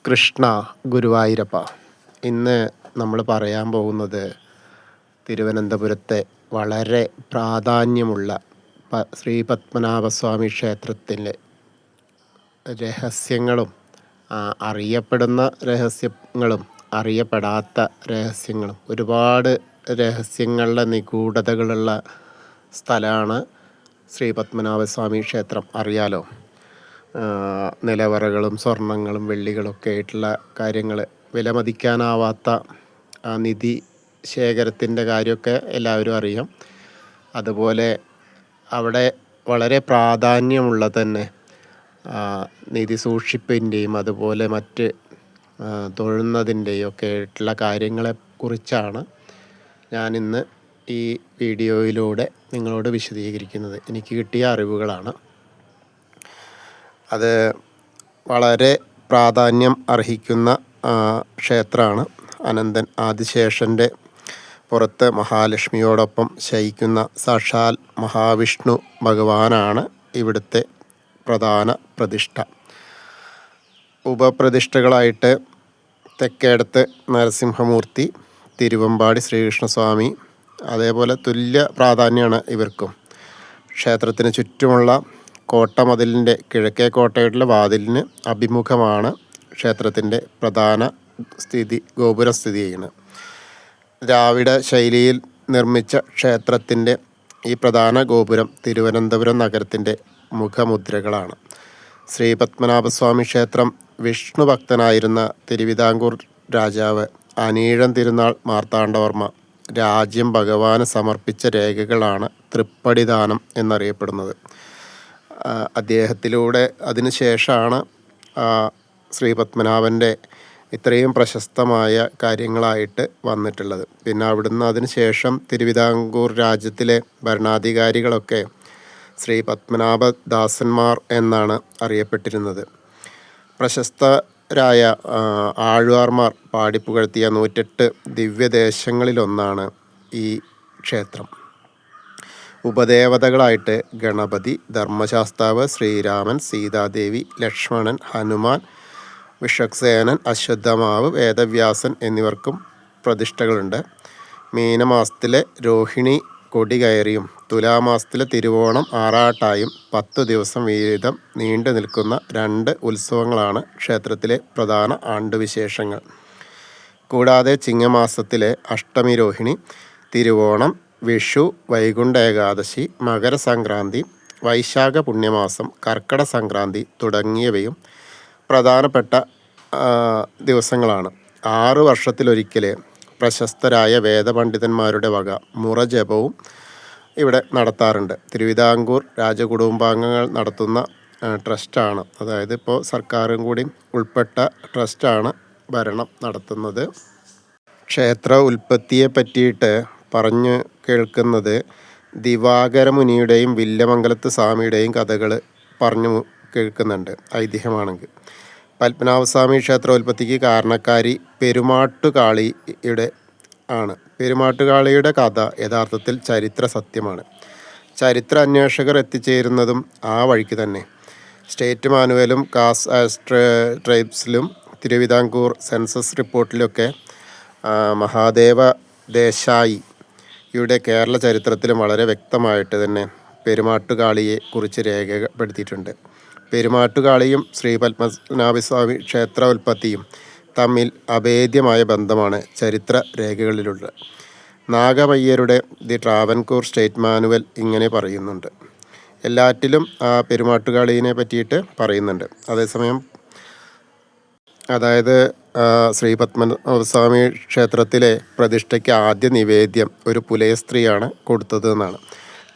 കൃഷ്ണ ഗുരുവായൂരപ്പ. ഇന്ന് നമ്മൾ പറയാൻ പോകുന്നത് തിരുവനന്തപുരത്തെ വളരെ പ്രാധാന്യമുള്ള ശ്രീ പത്മനാഭസ്വാമി ക്ഷേത്രത്തിലെ രഹസ്യങ്ങളും അറിയപ്പെടുന്ന രഹസ്യങ്ങളും അറിയപ്പെടാത്ത രഹസ്യങ്ങളും ഒരുപാട് രഹസ്യങ്ങളുടെ നിഗൂഢതകളുള്ള സ്ഥലമാണ് ശ്രീ പത്മനാഭസ്വാമി ക്ഷേത്രം. അറിയാലോ, നിലവറകളും സ്വർണങ്ങളും വെള്ളികളൊക്കെ ആയിട്ടുള്ള കാര്യങ്ങൾ, വിലമതിക്കാനാവാത്ത നിധി ശേഖരത്തിൻ്റെ കാര്യമൊക്കെ എല്ലാവരും അറിയാം. അതുപോലെ അവിടെ വളരെ പ്രാധാന്യമുള്ള തന്നെ നിധി സൂക്ഷിപ്പിൻ്റെയും അതുപോലെ മറ്റ് തൊഴുന്നതിൻ്റെയും ഒക്കെ ആയിട്ടുള്ള കാര്യങ്ങളെക്കുറിച്ചാണ് ഞാനിന്ന് ഈ വീഡിയോയിലൂടെ നിങ്ങളോട് വിശദീകരിക്കുന്നത്. എനിക്ക് കിട്ടിയ അറിവുകളാണ്. അത് വളരെ പ്രാധാന്യം അർഹിക്കുന്ന ക്ഷേത്രമാണ്. അനന്തൻ ആദിശേഷൻ്റെ പുറത്ത് മഹാലക്ഷ്മിയോടൊപ്പം ശയിക്കുന്ന സാക്ഷാൽ മഹാവിഷ്ണു ഭഗവാനാണ് ഇവിടുത്തെ പ്രധാന പ്രതിഷ്ഠ. ഉപപ്രതിഷ്ഠകളായിട്ട് തെക്കേടത്ത് നരസിംഹമൂർത്തി, തിരുവമ്പാടി ശ്രീകൃഷ്ണസ്വാമി, അതേപോലെ തുല്യ പ്രാധാന്യമാണ് ഇവർക്കും. ക്ഷേത്രത്തിന് ചുറ്റുമുള്ള കോട്ടമതിലിൻ്റെ കിഴക്കേ കോട്ടയുടെ വാതിലിന് അഭിമുഖമാണ് ക്ഷേത്രത്തിൻ്റെ പ്രധാന ഗോപുരം സ്ഥിതി ചെയ്യുന്നത്. ദ്രാവിഡ ശൈലിയിൽ നിർമ്മിച്ച ക്ഷേത്രത്തിൻ്റെ ഈ പ്രധാന ഗോപുരം തിരുവനന്തപുരം നഗരത്തിൻ്റെ മുഖമുദ്രകളാണ്. ശ്രീ പത്മനാഭസ്വാമി ക്ഷേത്രം വിഷ്ണു ഭക്തനായിരുന്ന തിരുവിതാംകൂർ രാജാവ് അനീഴം തിരുനാൾ മാർത്താണ്ഡവർമ്മ രാജ്യം ഭഗവാന് സമർപ്പിച്ച രേഖകളാണ് തൃപ്പടിദാനം എന്നറിയപ്പെടുന്നത്. അദ്ദേഹത്തിലൂടെ അതിനുശേഷമാണ് ശ്രീ പത്മനാഭൻ്റെ ഇത്രയും പ്രശസ്തമായ കാര്യങ്ങളായിട്ട് വന്നിട്ടുള്ളത്. പിന്നെ അവിടുന്ന് അതിനുശേഷം തിരുവിതാംകൂർ രാജ്യത്തിലെ ഭരണാധികാരികളൊക്കെ ശ്രീ പത്മനാഭദാസന്മാർ എന്നാണ് അറിയപ്പെട്ടിരുന്നത്. പ്രശസ്തരായ ആഴ്വാർമാർ പാടിപ്പുകഴ്ത്തിയ 108 ദിവ്യദേശങ്ങളിലൊന്നാണ് ഈ ക്ഷേത്രം. ഉപദേവതകളായിട്ട് ഗണപതി, ധർമ്മശാസ്താവ്, ശ്രീരാമൻ, സീതാദേവി, ലക്ഷ്മണൻ, ഹനുമാൻ, വിഷക്സേനൻ, അശ്വത്ഥമാവ്, വേദവ്യാസൻ എന്നിവർക്കും പ്രതിഷ്ഠകളുണ്ട്. മീനമാസത്തിലെ രോഹിണി കൊടി കയറിയും തുലാമാസത്തിലെ തിരുവോണം ആറാട്ടായും 10 ദിവസം വീതം നീണ്ടു നിൽക്കുന്ന 2 ഉത്സവങ്ങളാണ് ക്ഷേത്രത്തിലെ പ്രധാന ആണ്ടുവിശേഷങ്ങൾ. കൂടാതെ ചിങ്ങമാസത്തിലെ അഷ്ടമി രോഹിണി, തിരുവോണം, വിഷു, വൈകുണ്ഠ ഏകാദശി, മകരസംക്രാന്തി, വൈശാഖ പുണ്യമാസം, കർക്കട സംക്രാന്തി തുടങ്ങിയവയും പ്രധാനപ്പെട്ട ദിവസങ്ങളാണ്. 6 വർഷത്തിലൊരിക്കൽ പ്രശസ്തരായ വേദപണ്ഡിതന്മാരുടെ വക മുറജപവും ഇവിടെ നടത്താറുണ്ട്. തിരുവിതാംകൂർ രാജകുടുംബാംഗങ്ങൾ നടത്തുന്ന ട്രസ്റ്റാണ്, അതായത് ഇപ്പോൾ സർക്കാരും കൂടി ഉൾപ്പെട്ട ട്രസ്റ്റാണ് ഭരണം നടത്തുന്നത്. ക്ഷേത്ര ഉൽപ്പത്തിയെ പറ്റിയിട്ട് പറഞ്ഞു കേൾക്കുന്നത് ദിവാകരമുനിയുടെയും വില്യമംഗലത്ത് സ്വാമിയുടെയും കഥകൾ പറഞ്ഞു കേൾക്കുന്നുണ്ട്. ഐതിഹ്യമാണെങ്കിൽ പത്മനാഭസ്വാമി ക്ഷേത്ര ഉൽപ്പത്തിക്ക് കാരണക്കാരി പെരുമാട്ടുകാളിയുടെ ആണ്. പെരുമാട്ടുകാളിയുടെ കഥ യഥാർത്ഥത്തിൽ ചരിത്ര സത്യമാണ്. ചരിത്ര അന്വേഷകർ എത്തിച്ചേരുന്നതും ആ വഴിക്ക് തന്നെ. സ്റ്റേറ്റ് മാനുവലും കാസ്റ്റ് ട്രൈബ്സിലും തിരുവിതാംകൂർ സെൻസസ് റിപ്പോർട്ടിലൊക്കെ മഹാദേവ ദേശായിയുടെ കേരള ചരിത്രത്തിലും വളരെ വ്യക്തമായിട്ട് തന്നെ പെരുമാട്ടുകാളിയെ കുറിച്ച് രേഖപ്പെടുത്തിയിട്ടുണ്ട്. പെരുമാട്ടുകാളിയും ശ്രീ പത്മനാഭസ്വാമി ക്ഷേത്ര ഉൽപ്പത്തിയും തമ്മിൽ അഭേദ്യമായ ബന്ധമാണ് ചരിത്ര രേഖകളിലുള്ളത്. നാഗമയ്യരുടെ ദി ട്രാവൻകൂർ സ്റ്റേറ്റ് മാനുവൽ ഇങ്ങനെ പറയുന്നുണ്ട്. എല്ലാറ്റിലും പെരുമാട്ടുകാളിയെ പറ്റിയിട്ട് പറയുന്നുണ്ട്. അതേസമയം അതായത് ശ്രീ പത്മനാഭസ്വാമി ക്ഷേത്രത്തിലെ പ്രതിഷ്ഠയ്ക്ക് ആദ്യ നിവേദ്യം ഒരു പുലയ സ്ത്രീയാണ് കൊടുത്തത് എന്നാണ്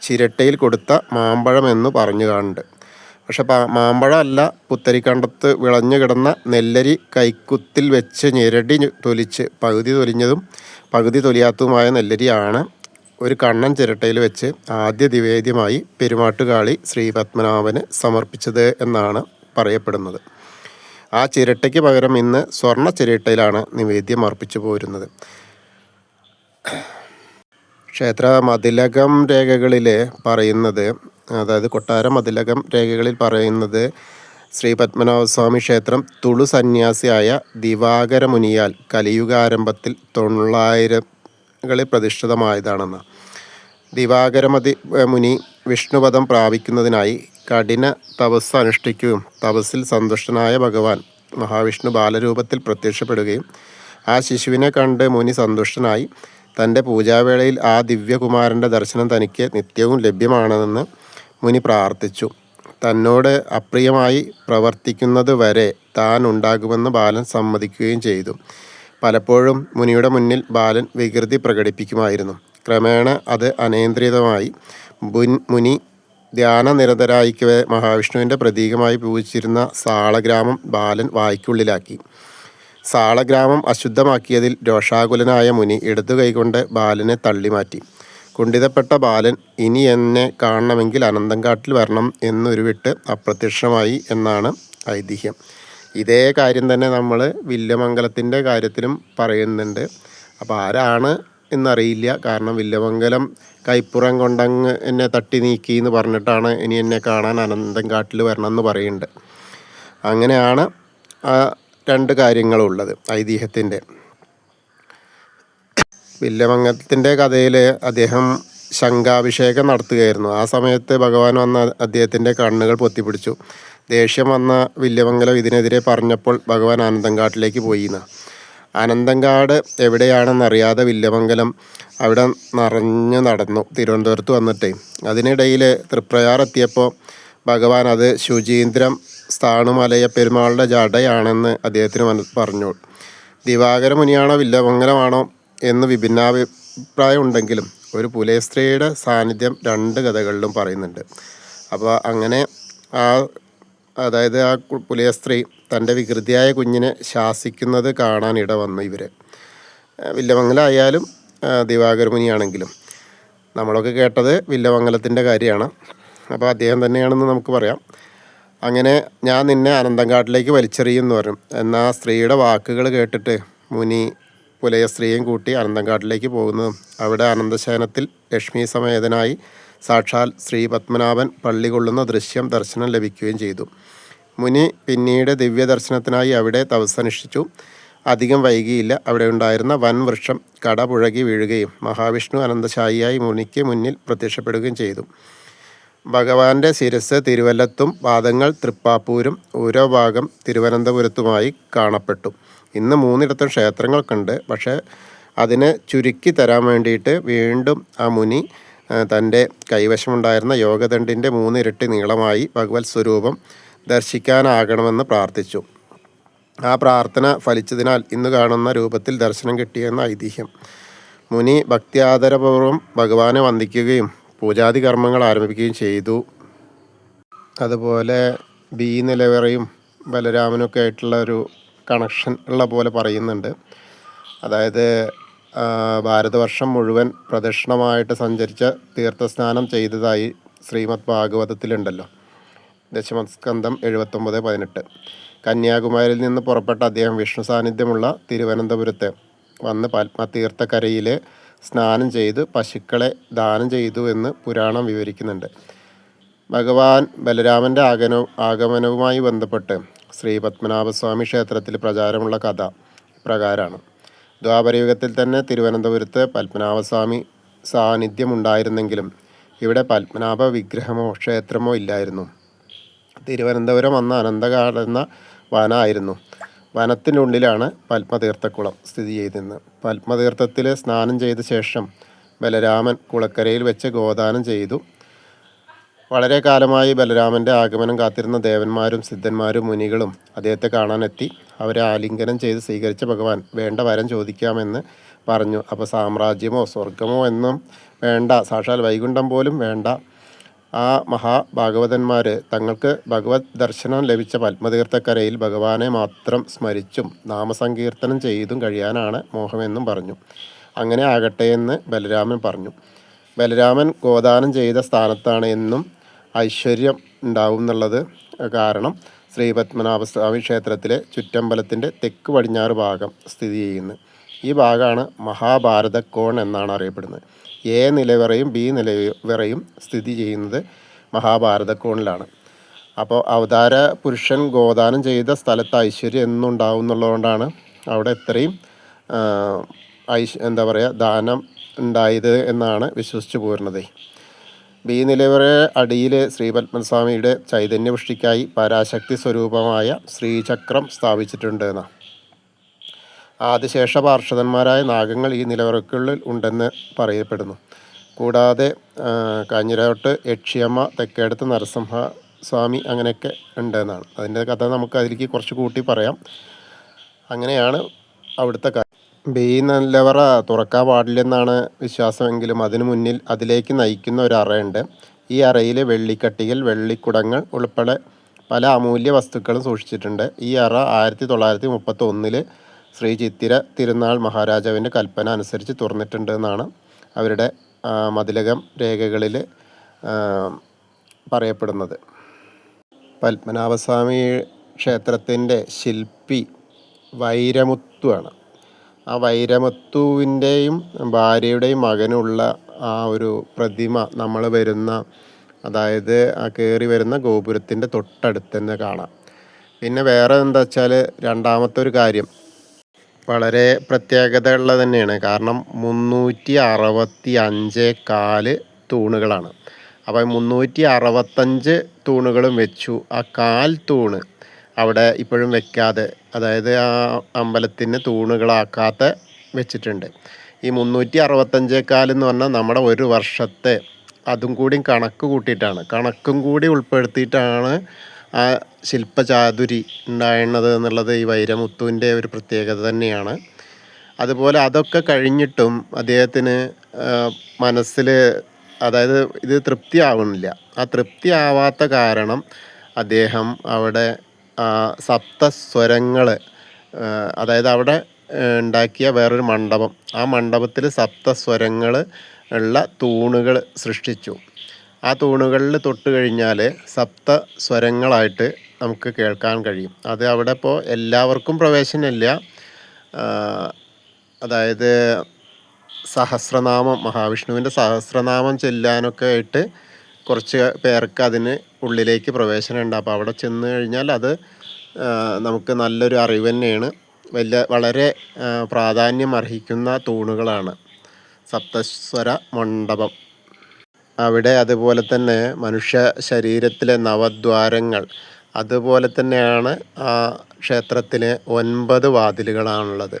ചിരട്ടയിൽ കൊടുത്ത മാമ്പഴം എന്ന് പറഞ്ഞു കാണുന്നുണ്ട്. പക്ഷെ മാമ്പഴം അല്ല, പുത്തരിക്കണ്ടത്ത് വിളഞ്ഞു കിടന്ന നെല്ലരി കൈക്കുത്തിൽ വെച്ച് ഞെരടി തൊലിച്ച് പകുതി തൊലിഞ്ഞതും പകുതി തൊലിയാത്തതുമായ നെല്ലരിയാണ് ഒരു കണ്ണൻ ചിരട്ടയിൽ വെച്ച് ആദ്യ നിവേദ്യമായി പെരുമാട്ടുകാളി ശ്രീ പത്മനാഭന് സമർപ്പിച്ചത് എന്നാണ് പറയപ്പെടുന്നത്. ആ ചിരട്ടയ്ക്ക് പകരം ഇന്ന് സ്വർണ്ണ ചിരട്ടയിലാണ് നിവേദ്യം അർപ്പിച്ചു പോരുന്നത്. ക്ഷേത്ര മതിലകം രേഖകളിൽ പറയുന്നത്, അതായത് കൊട്ടാര മതിലകം രേഖകളിൽ പറയുന്നത് ശ്രീ പത്മനാഭസ്വാമി ക്ഷേത്രം തുളു സന്യാസിയായ ദിവാകര മുനിയാൽ കലിയുഗാരംഭത്തിൽ 900കളിൽ പ്രതിഷ്ഠിതമായതാണെന്ന്. മുനി വിഷ്ണുപദം പ്രാപിക്കുന്നതിനായി കഠിന തപസ് അനുഷ്ഠിക്കുകയും തപസ്സിൽ സന്തുഷ്ടനായ ഭഗവാൻ മഹാവിഷ്ണു ബാലരൂപത്തിൽ പ്രത്യക്ഷപ്പെടുകയും ആ ശിശുവിനെ കണ്ട് മുനി സന്തുഷ്ടനായി തൻ്റെ പൂജാവേളയിൽ ആ ദിവ്യകുമാരൻ്റെ ദർശനം തനിക്ക് നിത്യവും ലഭ്യമാണെന്ന് മുനി പ്രാർത്ഥിച്ചു. തന്നോട് അപ്രിയമായി പ്രവർത്തിക്കുന്നത് വരെ താൻ ഉണ്ടാകുമെന്ന് ബാലൻ സമ്മതിക്കുകയും ചെയ്തു. പലപ്പോഴും മുനിയുടെ മുന്നിൽ ബാലൻ വികൃതി പ്രകടിപ്പിക്കുമായിരുന്നു. ക്രമേണ അത് അനിയന്ത്രിതമായി. മുനി ധ്യാനനിരതരായിക്കവേ മഹാവിഷ്ണുവിൻ്റെ പ്രതീകമായി പൂജിച്ചിരുന്ന സാളഗ്രാമം ബാലൻ വായ്ക്കുള്ളിലാക്കി. സാളഗ്രാമം അശുദ്ധമാക്കിയതിൽ രോഷാകുലനായ മുനി ഇടതു കൈകൊണ്ട് ബാലനെ തള്ളിമാറ്റി. കുണ്ഠിതപ്പെട്ട ബാലൻ ഇനി എന്നെ കാണണമെങ്കിൽ അനന്തങ്കാട്ടിൽ വരണം എന്നുരുവിട്ട് അപ്രത്യക്ഷമായി എന്നാണ് ഐതിഹ്യം. ഇതേ കാര്യം തന്നെ നമ്മൾ വില്വമംഗലത്തിൻ്റെ കാര്യത്തിലും പറയുന്നുണ്ട്. അപ്പോൾ ആരാണ് എന്നറിയില്ല. കാരണം വില്വമംഗലം കൈപ്പുറം കൊണ്ടങ്ങ് എന്നെ തട്ടി നീക്കി എന്ന് പറഞ്ഞിട്ടാണ് ഇനി എന്നെ കാണാൻ അനന്തങ്കാട്ടിൽ വരണം എന്ന് പറയുന്നുണ്ട്. അങ്ങനെയാണ് ആ രണ്ട് കാര്യങ്ങളുള്ളത് ഐതിഹ്യത്തിൻ്റെ. വില്വമംഗലത്തിൻ്റെ കഥയിൽ അദ്ദേഹം ശംഖാഭിഷേകം നടത്തുകയായിരുന്നു. ആ സമയത്ത് ഭഗവാൻ വന്ന അദ്ദേഹത്തിൻ്റെ കണ്ണുകൾ പൊത്തിപ്പിടിച്ചു. ദേഷ്യം വന്ന വില്വമംഗലം ഇതിനെതിരെ പറഞ്ഞപ്പോൾ ഭഗവാൻ അനന്തങ്കാട്ടിലേക്ക് പോയിന്ന്. അനന്തങ്കാട് എവിടെയാണെന്നറിയാതെ വില്വമംഗലം അവിടെ നിറഞ്ഞു നടന്നു തിരുവനന്തപുരത്ത് വന്നിട്ടേ. അതിനിടയിൽ തൃപ്രയാർ എത്തിയപ്പോൾ ഭഗവാൻ അത് ശുചീന്ദ്രം സ്ഥാണുമലയ പെരുമാളുടെ ജടയാണെന്ന് അദ്ദേഹത്തിന് പറഞ്ഞു. ദിവാകര മുനിയാണോ വില്വമംഗലമാണോ എന്ന് വിഭിന്നാഭിപ്രായം ഉണ്ടെങ്കിലും ഒരു പുലയസ്ത്രീയുടെ സാന്നിധ്യം രണ്ട് കഥകളിലും പറയുന്നുണ്ട്. അപ്പോൾ അങ്ങനെ അതായത് ആ പുലയസ്ത്രീ തൻ്റെ വികൃതിയായ കുഞ്ഞിനെ ശാസിക്കുന്നത് കാണാൻ ഇട വന്നു ഇവർ. വില്വമംഗലമായാലും ദിവാകര മുനിയാണെങ്കിലും നമ്മളൊക്കെ കേട്ടത് വില്വമംഗലത്തിൻ്റെ കാര്യമാണ്. അപ്പോൾ അദ്ദേഹം തന്നെയാണെന്ന് നമുക്ക് പറയാം. അങ്ങനെ ഞാൻ നിന്നെ അനന്തങ്കാട്ടിലേക്ക് വലിച്ചെറിയുമെന്ന് പറഞ്ഞു. എന്നാൽ സ്ത്രീയുടെ വാക്കുകൾ കേട്ടിട്ട് മുനി പുലയസ്ത്രീയും കൂട്ടി അനന്തങ്കാട്ടിലേക്ക് പോകുന്നതും അവിടെ അനന്തശയനത്തിൽ ലക്ഷ്മി സമേതനായി സാക്ഷാൽ ശ്രീ പത്മനാഭൻ പള്ളി കൊള്ളുന്ന ദർശനം ലഭിക്കുകയും ചെയ്തു. മുനി പിന്നീട് ദിവ്യ ദർശനത്തിനായി അവിടെ തപസ്സനുഷ്ഠിച്ചു. അധികം വൈകിയില്ല. അവിടെ ഉണ്ടായിരുന്ന വൻ വൃക്ഷം കടപുഴകി വീഴുകയും മഹാവിഷ്ണു അനന്തശായിയായി മുനിക്ക് മുന്നിൽ പ്രത്യക്ഷപ്പെടുകയും ചെയ്തു. ഭഗവാന്റെ ശിരസ് തിരുവല്ലത്തും പാദങ്ങൾ തൃപ്പാപ്പൂരും ഓരോ ഭാഗം തിരുവനന്തപുരത്തുമായി കാണപ്പെട്ടു. ഇന്ന് 3 ക്ഷേത്രങ്ങൾക്കുണ്ട്. പക്ഷേ അതിനെ ചുരുക്കി തരാൻ വേണ്ടിയിട്ട് വീണ്ടും ആ മുനി തൻ്റെ കൈവശമുണ്ടായിരുന്ന യോഗദണ്ഡിൻ്റെ 3 ഇരട്ടി നീളമായി ഭഗവത് സ്വരൂപം ദർശിക്കാനാകണമെന്ന് പ്രാർത്ഥിച്ചു. ആ പ്രാർത്ഥന ഫലിച്ചതിനാൽ ഇന്ന് കാണുന്ന രൂപത്തിൽ ദർശനം കിട്ടിയെന്ന ഐതിഹ്യം. മുനി ഭക്തിയാദരപൂർവ്വം ഭഗവാനെ വന്ദിക്കുകയും പൂജാതി കർമ്മങ്ങൾ ആരംഭിക്കുകയും ചെയ്തു. അതുപോലെ ബി നിലവറയും ബലരാമനൊക്കെ ആയിട്ടുള്ള ഒരു കണക്ഷൻ ഉള്ള പോലെ പറയുന്നുണ്ട്. അതായത് ഭാരതവർഷം മുഴുവൻ പ്രദക്ഷിണമായിട്ട് സഞ്ചരിച്ച തീർത്ഥസ്നാനം ചെയ്തതായി ശ്രീമദ് ഭാഗവതത്തിലുണ്ടല്ലോ. ദശമസ്കന്ധം 79-18. കന്യാകുമാരിയിൽ നിന്ന് പുറപ്പെട്ട അദ്ദേഹം വിഷ്ണു സാന്നിധ്യമുള്ള തിരുവനന്തപുരത്ത് വന്ന് പത്മതീർത്ഥക്കരയിൽ സ്നാനം ചെയ്ത് പശുക്കളെ ദാനം ചെയ്തു എന്ന് പുരാണം വിവരിക്കുന്നുണ്ട്. ഭഗവാൻ ബലരാമൻ്റെ ആഗമനവുമായി ബന്ധപ്പെട്ട് ശ്രീ പത്മനാഭസ്വാമി ക്ഷേത്രത്തിൽ പ്രചാരമുള്ള കഥ പ്രകാരമാണ്. ദ്വാപരയുഗത്തിൽ തന്നെ തിരുവനന്തപുരത്ത് പത്മനാഭസ്വാമി സാന്നിധ്യമുണ്ടായിരുന്നെങ്കിലും ഇവിടെ പത്മനാഭ വിഗ്രഹമോ ക്ഷേത്രമോ ഇല്ലായിരുന്നു. തിരുവനന്തപുരം അന്ന് അനന്തകാട് എന്ന വനമായിരുന്നു. വനത്തിനുള്ളിലാണ് പത്മതീർത്ഥക്കുളം സ്ഥിതി ചെയ്തിരുന്നത്. പത്മതീർത്ഥത്തിൽ സ്നാനം ചെയ്ത ശേഷം ബലരാമൻ കുളക്കരയിൽ വെച്ച് ഗോദാനം ചെയ്തു. വളരെ കാലമായി ബലരാമൻ്റെ ആഗമനം കാത്തിരുന്ന ദേവന്മാരും സിദ്ധന്മാരും മുനികളും അദ്ദേഹത്തെ കാണാനെത്തി. അവരെ ആലിംഗനം ചെയ്ത് സ്വീകരിച്ച ഭഗവാൻ വേണ്ട വരം ചോദിക്കാമെന്ന് പറഞ്ഞു. അപ്പോൾ സാമ്രാജ്യമോ സ്വർഗമോ എന്നും വേണ്ട, സാക്ഷാൽ വൈകുണ്ഠം പോലും വേണ്ട. ആ മഹാഭാഗവതന്മാർ തങ്ങൾക്ക് ഭഗവത് ദർശനം ലഭിച്ച പത്മതീർത്ഥക്കരയിൽ ഭഗവാനെ മാത്രം സ്മരിച്ചും നാമസങ്കീർത്തനം ചെയ്തും കഴിയാനാണ് മോഹമെന്നും പറഞ്ഞു. അങ്ങനെ ആകട്ടെ എന്ന് ബലരാമൻ പറഞ്ഞു. ബലരാമൻ ഗോദാനം ചെയ്ത സ്ഥാനത്താണ് എന്നും ഐശ്വര്യം ഉണ്ടാവും എന്നുള്ളത് കാരണം ശ്രീ പത്മനാഭസ്വാമി ക്ഷേത്രത്തിലെ ചുറ്റമ്പലത്തിൻ്റെ തെക്ക് പടിഞ്ഞാറ് ഭാഗം സ്ഥിതി ചെയ്യുന്നത്. ഈ ഭാഗമാണ് മഹാഭാരതക്കോൺ എന്നാണ് അറിയപ്പെടുന്നത്. എ നിലവറയും ബി നിലവറയും സ്ഥിതി ചെയ്യുന്നത് മഹാഭാരതക്കോണിലാണ്. അപ്പോൾ അവതാര പുരുഷൻ ഗോദാനം ചെയ്ത സ്ഥലത്ത് ഐശ്വര്യം എന്നും ഉണ്ടാവും എന്നുള്ളതുകൊണ്ടാണ് അവിടെ ഇത്രയും എന്താ പറയുക ദാനം ഉണ്ടായത് എന്നാണ് വിശ്വസിച്ച് പോരുന്നത്. ബി നിലവറ അടിയിൽ ശ്രീപത്മസ്വാമിയുടെ ചൈതന്യപുഷ്ടിക്കായി പരാശക്തി സ്വരൂപമായ ശ്രീചക്രം സ്ഥാപിച്ചിട്ടുണ്ട് എന്നാണ്. ആദിശേഷ പാർഷദന്മാരായ നാഗങ്ങൾ ഈ നിലവറയ്ക്കുള്ളിൽ ഉണ്ടെന്ന് പറയപ്പെടുന്നു. കൂടാതെ കാഞ്ഞിരോട്ട് യക്ഷിയമ്മ, തെക്കേടത്ത് നരസിംഹ സ്വാമി അങ്ങനെയൊക്കെ ഉണ്ടെന്നാണ്. അതിൻ്റെ കഥ നമുക്ക് അതിലേക്ക് കുറച്ച് കൂട്ടി പറയാം. അങ്ങനെയാണ് അവിടുത്തെ ബി നിലവറ തുറക്കാൻ പാടില്ലെന്നാണ് വിശ്വാസമെങ്കിലും അതിനു മുന്നിൽ അതിലേക്ക് നയിക്കുന്ന ഒരു അറയുണ്ട്. ഈ അറയിൽ വെള്ളിക്കട്ടികൾ, വെള്ളിക്കുടങ്ങൾ ഉൾപ്പെടെ പല അമൂല്യ വസ്തുക്കളും സൂക്ഷിച്ചിട്ടുണ്ട്. ഈ അറ 1931 ശ്രീ ചിത്തിര തിരുനാൾ മഹാരാജാവിൻ്റെ കൽപ്പന അനുസരിച്ച് തുറന്നിട്ടുണ്ട് എന്നാണ് അവരുടെ മതിലകം രേഖകളിൽ പറയപ്പെടുന്നത്. പത്മനാഭസ്വാമി ക്ഷേത്രത്തിൻ്റെ ശില്പി വൈരമുത്തുവാണ്. ആ വൈരമുത്തുവിൻ്റെയും ഭാര്യയുടെയും മകനുള്ള ആ ഒരു പ്രതിമ നമ്മൾ വരുന്ന, അതായത് ആ കയറി വരുന്ന ഗോപുരത്തിൻ്റെ തൊട്ടടുത്ത് തന്നെ കാണാം. പിന്നെ വേറെ എന്താ വെച്ചാൽ രണ്ടാമത്തെ ഒരു കാര്യം വളരെ പ്രത്യേകത ഉള്ളത് തന്നെയാണ്. കാരണം 365 തൂണുകളാണ്. അപ്പോൾ 365 തൂണുകളും വെച്ചു. ആ കാൽ തൂണ് അവിടെ ഇപ്പോഴും വെക്കാതെ, അതായത് ആ അമ്പലത്തിന് തൂണുകളാക്കാത്ത വെച്ചിട്ടുണ്ട്. ഈ 365 എന്ന് പറഞ്ഞാൽ നമ്മുടെ ഒരു വർഷത്തെ അതും കൂടി കണക്ക് കൂട്ടിയിട്ടാണ്, കണക്കും കൂടി ഉൾപ്പെടുത്തിയിട്ടാണ് ആ ശില്പചാതുരി ഉണ്ടായിരുന്നത് എന്നുള്ളത് ഈ വൈരമുത്തുവിൻ്റെ ഒരു പ്രത്യേകത തന്നെയാണ്. അതുപോലെ അതൊക്കെ കഴിഞ്ഞിട്ടും അദ്ദേഹത്തിന് മനസ്സിൽ, അതായത് ഇത് തൃപ്തിയാവുന്നില്ല. ആ തൃപ്തിയാവാത്ത കാരണം അദ്ദേഹം അവിടെ സപ്തസ്വരങ്ങൾ, അതായത് അവിടെ ഉണ്ടാക്കിയ വേറൊരു മണ്ഡപം, ആ മണ്ഡപത്തിൽ സപ്തസ്വരങ്ങൾ ഉള്ള തൂണുകൾ സൃഷ്ടിച്ചു. ആ തൂണുകളിൽ തൊട്ട് കഴിഞ്ഞാൽ സപ്തസ്വരങ്ങളായിട്ട് നമുക്ക് കേൾക്കാൻ കഴിയും. അത് അവിടെ ഇപ്പോൾ എല്ലാവർക്കും പ്രവേശനമില്ല. അതായത് സഹസ്രനാമം, മഹാവിഷ്ണുവിൻ്റെ സഹസ്രനാമം ചെല്ലാനൊക്കെ ആയിട്ട് കുറച്ച് പേർക്ക് അതിന് ഉള്ളിലേക്ക് പ്രവേശനമുണ്ട്. അപ്പോൾ അവിടെ ചെന്ന് കഴിഞ്ഞാൽ അത് നമുക്ക് നല്ലൊരു അറിവ് തന്നെയാണ്. വളരെ പ്രാധാന്യം അർഹിക്കുന്ന തൂണുകളാണ് സപ്തസ്വര മണ്ഡപം. അവിടെ അതുപോലെ തന്നെ മനുഷ്യ ശരീരത്തിലെ നവദ്വാരങ്ങൾ, അതുപോലെ തന്നെയാണ് ആ ക്ഷേത്രത്തിന് 9 വാതിലുകളാണുള്ളത്.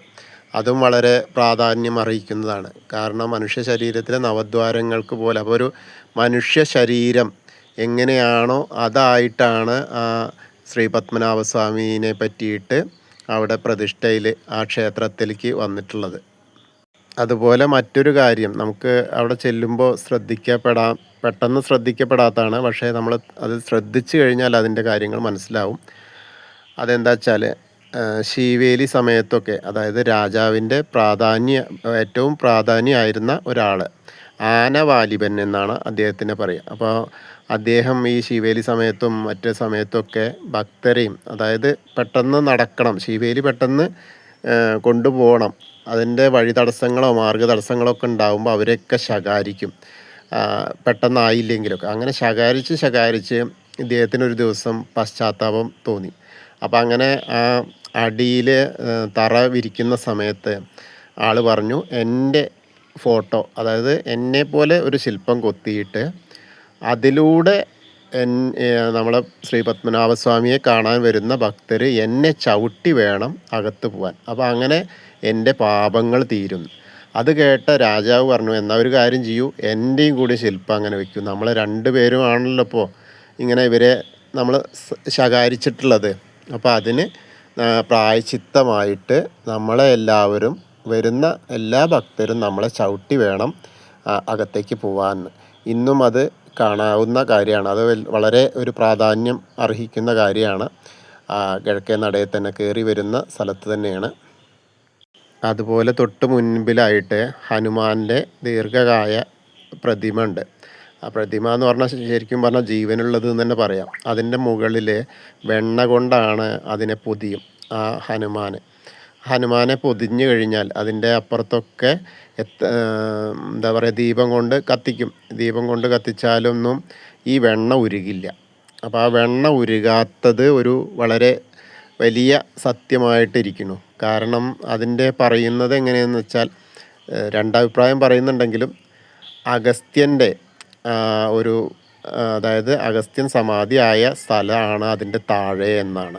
അതും വളരെ പ്രാധാന്യം അർഹിക്കുന്നതാണ്. കാരണം മനുഷ്യ ശരീരത്തിലെ നവദ്വാരങ്ങൾക്ക് പോലെ, അപ്പോൾ ഒരു മനുഷ്യ ശരീരം എങ്ങനെയാണോ അതായിട്ടാണ് ശ്രീ പത്മനാഭസ്വാമീനെ പറ്റിയിട്ട് അവിടെ പ്രതിഷ്ഠയിൽ ആ ക്ഷേത്രത്തിലേക്ക് വന്നിട്ടുള്ളത്. അതുപോലെ മറ്റൊരു കാര്യം നമുക്ക് അവിടെ ചെല്ലുമ്പോൾ പെട്ടെന്ന് ശ്രദ്ധിക്കപ്പെടാത്തതാണ്. പക്ഷേ നമ്മൾ അത് ശ്രദ്ധിച്ചു കഴിഞ്ഞാൽ അതിൻ്റെ കാര്യങ്ങൾ മനസ്സിലാവും. അതെന്താ വെച്ചാൽ ശീവേലി സമയത്തൊക്കെ, അതായത് രാജാവിൻ്റെ ഏറ്റവും പ്രാധാന്യമായിരുന്ന ഒരാൾ, ആനവാലിബൻ എന്നാണ് അദ്ദേഹത്തിനെ പറയുക. അപ്പോൾ അദ്ദേഹം ഈ ശീവേലി സമയത്തും മറ്റ് സമയത്തൊക്കെ ഭക്തരെയും, അതായത് പെട്ടെന്ന് നടക്കണം, ശീവേലി പെട്ടെന്ന് കൊണ്ടുപോകണം, അതിൻ്റെ വഴി തടസ്സങ്ങളോ മാർഗ തടസ്സങ്ങളോ ഒക്കെ ഉണ്ടാകുമ്പോൾ അവരെയൊക്കെ ശകാരിക്കും, പെട്ടെന്നായില്ലെങ്കിലൊക്കെ. അങ്ങനെ ശകാരിച്ച് ഇദ്ദേഹത്തിനൊരു ദിവസം പശ്ചാത്താപം തോന്നി. അപ്പോൾ അങ്ങനെ ആ അടിയിൽ തറ വിരിക്കുന്ന സമയത്ത് ആൾ പറഞ്ഞു, എൻ്റെ ഫോട്ടോ, അതായത് എന്നെപ്പോലെ ഒരു ശില്പം കൊത്തിയിട്ട് അതിലൂടെ നമ്മളെ ശ്രീ പത്മനാഭസ്വാമിയെ കാണാൻ വരുന്ന ഭക്തർ എന്നെ ചവിട്ടി വേണം അകത്ത് പോകാൻ, അപ്പോൾ അങ്ങനെ എൻ്റെ പാപങ്ങൾ തീരും. അത് കേട്ട രാജാവ് പറഞ്ഞു, എന്നാൽ ഒരു കാര്യം ചെയ്യൂ, എൻ്റെയും കൂടി ശില്പം അങ്ങനെ വെക്കൂ. നമ്മൾ 2 പേരുമാണല്ലോ ഇപ്പോൾ ഇങ്ങനെ ഇവരെ നമ്മൾ ശകാരിച്ചിട്ടുള്ളത്. അപ്പോൾ അതിന് പ്രായശ്ചിത്തമായിട്ട് നമ്മളെ എല്ലാവരും, വരുന്ന എല്ലാ ഭക്തരും നമ്മളെ ചവിട്ടി വേണം അകത്തേക്ക് പോകാൻ. ഇന്നും അത് കാണാവുന്ന കാര്യമാണ്. അത് വളരെ ഒരു പ്രാധാന്യം അർഹിക്കുന്ന കാര്യമാണ്. കിഴക്കേ നടയിൽ തന്നെ കയറി വരുന്ന സ്ഥലത്ത് തന്നെയാണ്. അതുപോലെ തൊട്ട് മുൻപിലായിട്ട് ഹനുമാൻ്റെ ദീർഘകായ പ്രതിമ ഉണ്ട്. ആ പ്രതിമ എന്ന് പറഞ്ഞാൽ ശരിക്കും പറഞ്ഞാൽ ജീവനുള്ളത് എന്ന് തന്നെ പറയാം. അതിൻ്റെ മുകളിൽ വെണ്ണ കൊണ്ടാണ് അതിനെ പൊതിയും. ആ ഹനുമാനെ പൊതിഞ്ഞു കഴിഞ്ഞാൽ അതിൻ്റെ അപ്പുറത്തൊക്കെ എന്താ പറയുക, ദീപം കൊണ്ട് കത്തിക്കും. ദീപം കൊണ്ട് കത്തിച്ചാലൊന്നും ഈ വെണ്ണ ഉരുകില്ല. അപ്പോൾ ആ വെണ്ണ ഉരുകാത്തത് ഒരു വളരെ വലിയ സത്യമായിട്ടിരിക്കുന്നു. കാരണം അതിൻ്റെ പറയുന്നത് എങ്ങനെയെന്ന് വെച്ചാൽ രണ്ടഭിപ്രായം പറയുന്നുണ്ടെങ്കിലും അഗസ്ത്യൻ്റെ ഒരു അതായത് അഗസ്ത്യൻ സമാധിയായ സ്ഥലമാണ് അതിൻ്റെ താഴെ എന്നാണ്.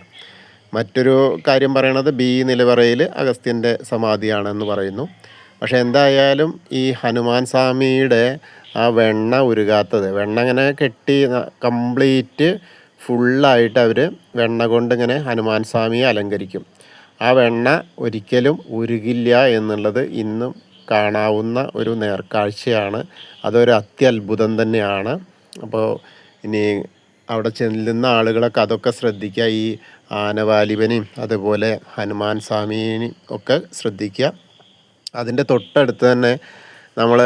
മറ്റൊരു കാര്യം പറയണത് ബി നിലവറയിൽ അഗസ്ത്യൻ്റെ സമാധിയാണെന്ന് പറയുന്നു. പക്ഷേ എന്തായാലും ഈ ഹനുമാൻ സ്വാമിയുടെ ആ വെണ്ണ ഉരുകാത്തത്, വെണ്ണ ഇങ്ങനെ കെട്ടി കംപ്ലീറ്റ് ഫുള്ളായിട്ട് അവർ വെണ്ണ കൊണ്ട് ഇങ്ങനെ ഹനുമാൻ സ്വാമിയെ അലങ്കരിക്കും. ആ വെണ്ണ ഒരിക്കലും ഉരുകില്ല എന്നുള്ളത് ഇന്നും കാണാവുന്ന ഒരു നേർക്കാഴ്ചയാണ്. അതൊരു അത്യത്ഭുതം തന്നെയാണ്. അപ്പോൾ ഇനി അവിടെ ചെല്ലുന്ന ആളുകളൊക്കെ അതൊക്കെ ശ്രദ്ധിക്കുക. ഈ ആനവാലിബനെയും അതുപോലെ ഹനുമാൻ സ്വാമിനെയും ഒക്കെ ശ്രദ്ധിക്കുക. അതിൻ്റെ തൊട്ടടുത്ത് തന്നെ നമ്മൾ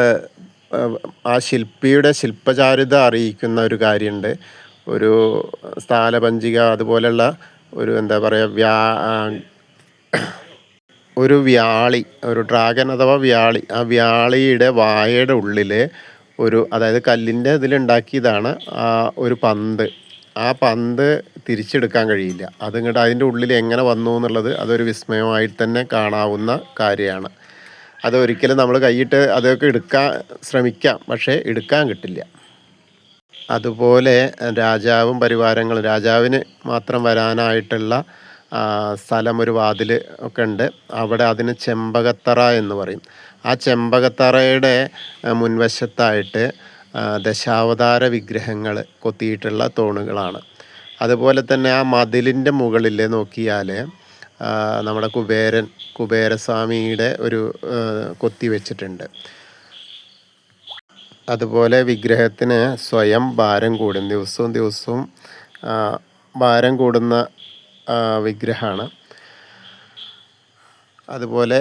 ആ ശില്പിയുടെ ശില്പചാരുത അറിയിക്കുന്ന ഒരു കാര്യമുണ്ട്. ഒരു സ്ഥാലപഞ്ചിക അതുപോലെയുള്ള ഒരു എന്താ പറയുക ഒരു വ്യാളി, ഒരു ഡ്രാഗൺ അഥവാ വ്യാളി, ആ വ്യാളിയുടെ വായയുടെ ഉള്ളിൽ അതായത് കല്ലിൻ്റെ ഇതിലുണ്ടാക്കിയതാണ് ആ ഒരു പന്ത്. ആ പന്ത് തിരിച്ചെടുക്കാൻ കഴിയില്ല. അതിങ്ങോട്ട് അതിൻ്റെ ഉള്ളിൽ എങ്ങനെ വന്നു എന്നുള്ളത് അതൊരു വിസ്മയമായിട്ട് തന്നെ കാണാവുന്ന കാര്യമാണ്. അതൊരിക്കലും നമ്മൾ കൈയിട്ട് അതൊക്കെ എടുക്കാൻ ശ്രമിക്കാം, പക്ഷേ എടുക്കാൻ കിട്ടില്ല. അതുപോലെ രാജാവും പരിവാരങ്ങളും, രാജാവിന് മാത്രം വരാനായിട്ടുള്ള സ്ഥലം, ഒരു വാതിൽ ഒക്കെ ഉണ്ട്. അവിടെ അതിന് ചെമ്പകത്തറ എന്ന് പറയും. ആ ചെമ്പകത്തറയുടെ മുൻവശത്തായിട്ട് ദശാവതാര വിഗ്രഹങ്ങൾ കൊത്തിയിട്ടുള്ള തൂണുകളാണ്. അതുപോലെ തന്നെ ആ മതിലിൻ്റെ മുകളിൽ നോക്കിയാൽ നമ്മുടെ കുബേരസ്വാമിയുടെ ഒരു കൊത്തി വെച്ചിട്ടുണ്ട്. അതുപോലെ വിഗ്രഹത്തിന് സ്വയം ഭാരം കൂടും, ദിവസവും ഭാരം കൂടുന്ന വിഗ്രഹമാണ്. അതുപോലെ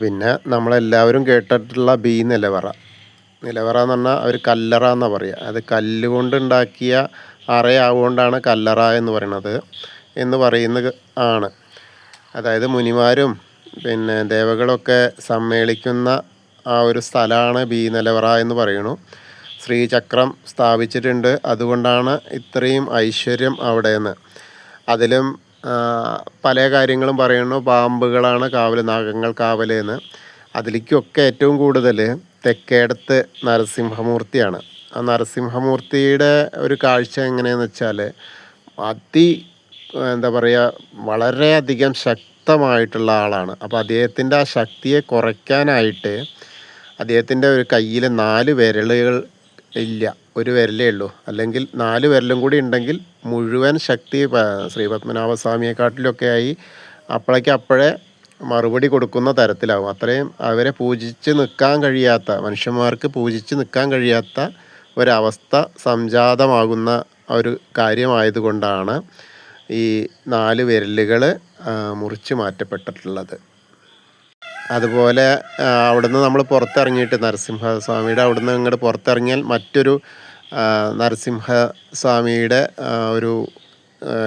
പിന്നെ നമ്മളെല്ലാവരും കേട്ടിട്ടുള്ള ബി നിലവറ എന്ന് പറഞ്ഞാൽ അവർ കല്ലറ എന്നാണ് പറയുക. അത് കല്ലുകൊണ്ടുണ്ടാക്കിയ അറയാവുകൊണ്ടാണ് കല്ലറ എന്ന് പറയുന്നത് ആണ്. അതായത് മുനിമാരും പിന്നെ ദേവകളൊക്കെ സമ്മേളിക്കുന്ന ആ ഒരു സ്ഥലമാണ് ബി നിലവറ എന്ന് പറയുന്നു. ശ്രീചക്രം സ്ഥാപിച്ചിട്ടുണ്ട്, അതുകൊണ്ടാണ് ഇത്രയും ഐശ്വര്യം അവിടെയെന്ന്. അതിലും പല കാര്യങ്ങളും പറയുന്നു. പാമ്പുകളാണ് കാവൽ, നാഗങ്ങൾ കാവൽ എന്ന്. അതിലേക്കൊക്കെ ഏറ്റവും കൂടുതൽ തെക്കേടത്ത് നരസിംഹമൂർത്തിയാണ്. ആ നരസിംഹമൂർത്തിയുടെ ഒരു കാഴ്ച എങ്ങനെയാണെന്ന് വെച്ചാൽ എന്താ പറയുക, വളരെയധികം ശക്തമായിട്ടുള്ള ആളാണ്. അപ്പോൾ അദ്ദേഹത്തിൻ്റെ ആ ശക്തിയെ കുറയ്ക്കാനായിട്ട് അദ്ദേഹത്തിൻ്റെ ഒരു കയ്യിൽ 4 വിരലുകൾ ഇല്ല, ഒരു വിരലേ ഉള്ളൂ. അല്ലെങ്കിൽ 4 വിരലും കൂടി ഉണ്ടെങ്കിൽ മുഴുവൻ ശക്തി ശ്രീപത്മനാഭസ്വാമിയെക്കാട്ടിലൊക്കെ ആയി അപ്പോഴേ മറുപടി കൊടുക്കുന്ന തരത്തിലാവും. അത്രയും അവരെ മനുഷ്യന്മാർക്ക് പൂജിച്ച് നിൽക്കാൻ കഴിയാത്ത ഒരവസ്ഥ സംജാതമാകുന്ന ഒരു കാര്യമായതുകൊണ്ടാണ് ഈ 4 വിരലുകൾ മുറിച്ച് മാറ്റപ്പെട്ടിട്ടുള്ളത്. അതുപോലെ അവിടുന്ന് നമ്മൾ പുറത്തിറങ്ങിയിട്ട് നരസിംഹസ്വാമിയുടെ അവിടുന്ന് ഇങ്ങോട്ട് പുറത്തിറങ്ങിയാൽ മറ്റൊരു നരസിംഹസ്വാമിയുടെ ഒരു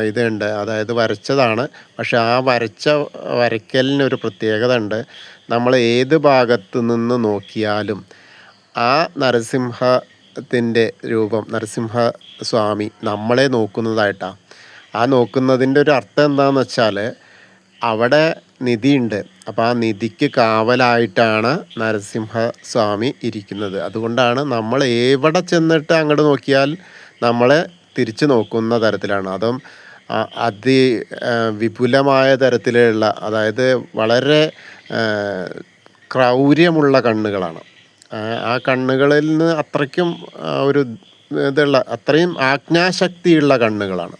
ഇതുണ്ട്. അതായത് വരച്ചതാണ്. പക്ഷെ ആ വരയ്ക്കലിനൊരു പ്രത്യേകത ഉണ്ട്. നമ്മൾ ഏത് ഭാഗത്ത് നിന്ന് നോക്കിയാലും ആ നരസിംഹത്തിൻ്റെ രൂപം, നരസിംഹസ്വാമി നമ്മളെ നോക്കുന്നതായിട്ടാണ്. ആ നോക്കുന്നതിൻ്റെ ഒരു അർത്ഥം എന്താണെന്ന് വെച്ചാൽ അവിടെ നിധിയുണ്ട്. അപ്പോൾ ആ നിധിക്ക് കാവലായിട്ടാണ് നരസിംഹസ്വാമി ഇരിക്കുന്നത്. അതുകൊണ്ടാണ് നമ്മൾ എവിടെ ചെന്നിട്ട് അങ്ങോട്ട് നോക്കിയാൽ നമ്മളെ തിരിച്ചു നോക്കുന്ന തരത്തിലാണ്. അതും വിപുലമായ തരത്തിലുള്ള, അതായത് വളരെ ക്രൗര്യമുള്ള കണ്ണുകളാണ്. ആ കണ്ണുകളിൽ നിന്ന് അത്രയ്ക്കും ഒരു അത്രയും ആജ്ഞാശക്തിയുള്ള കണ്ണുകളാണ്.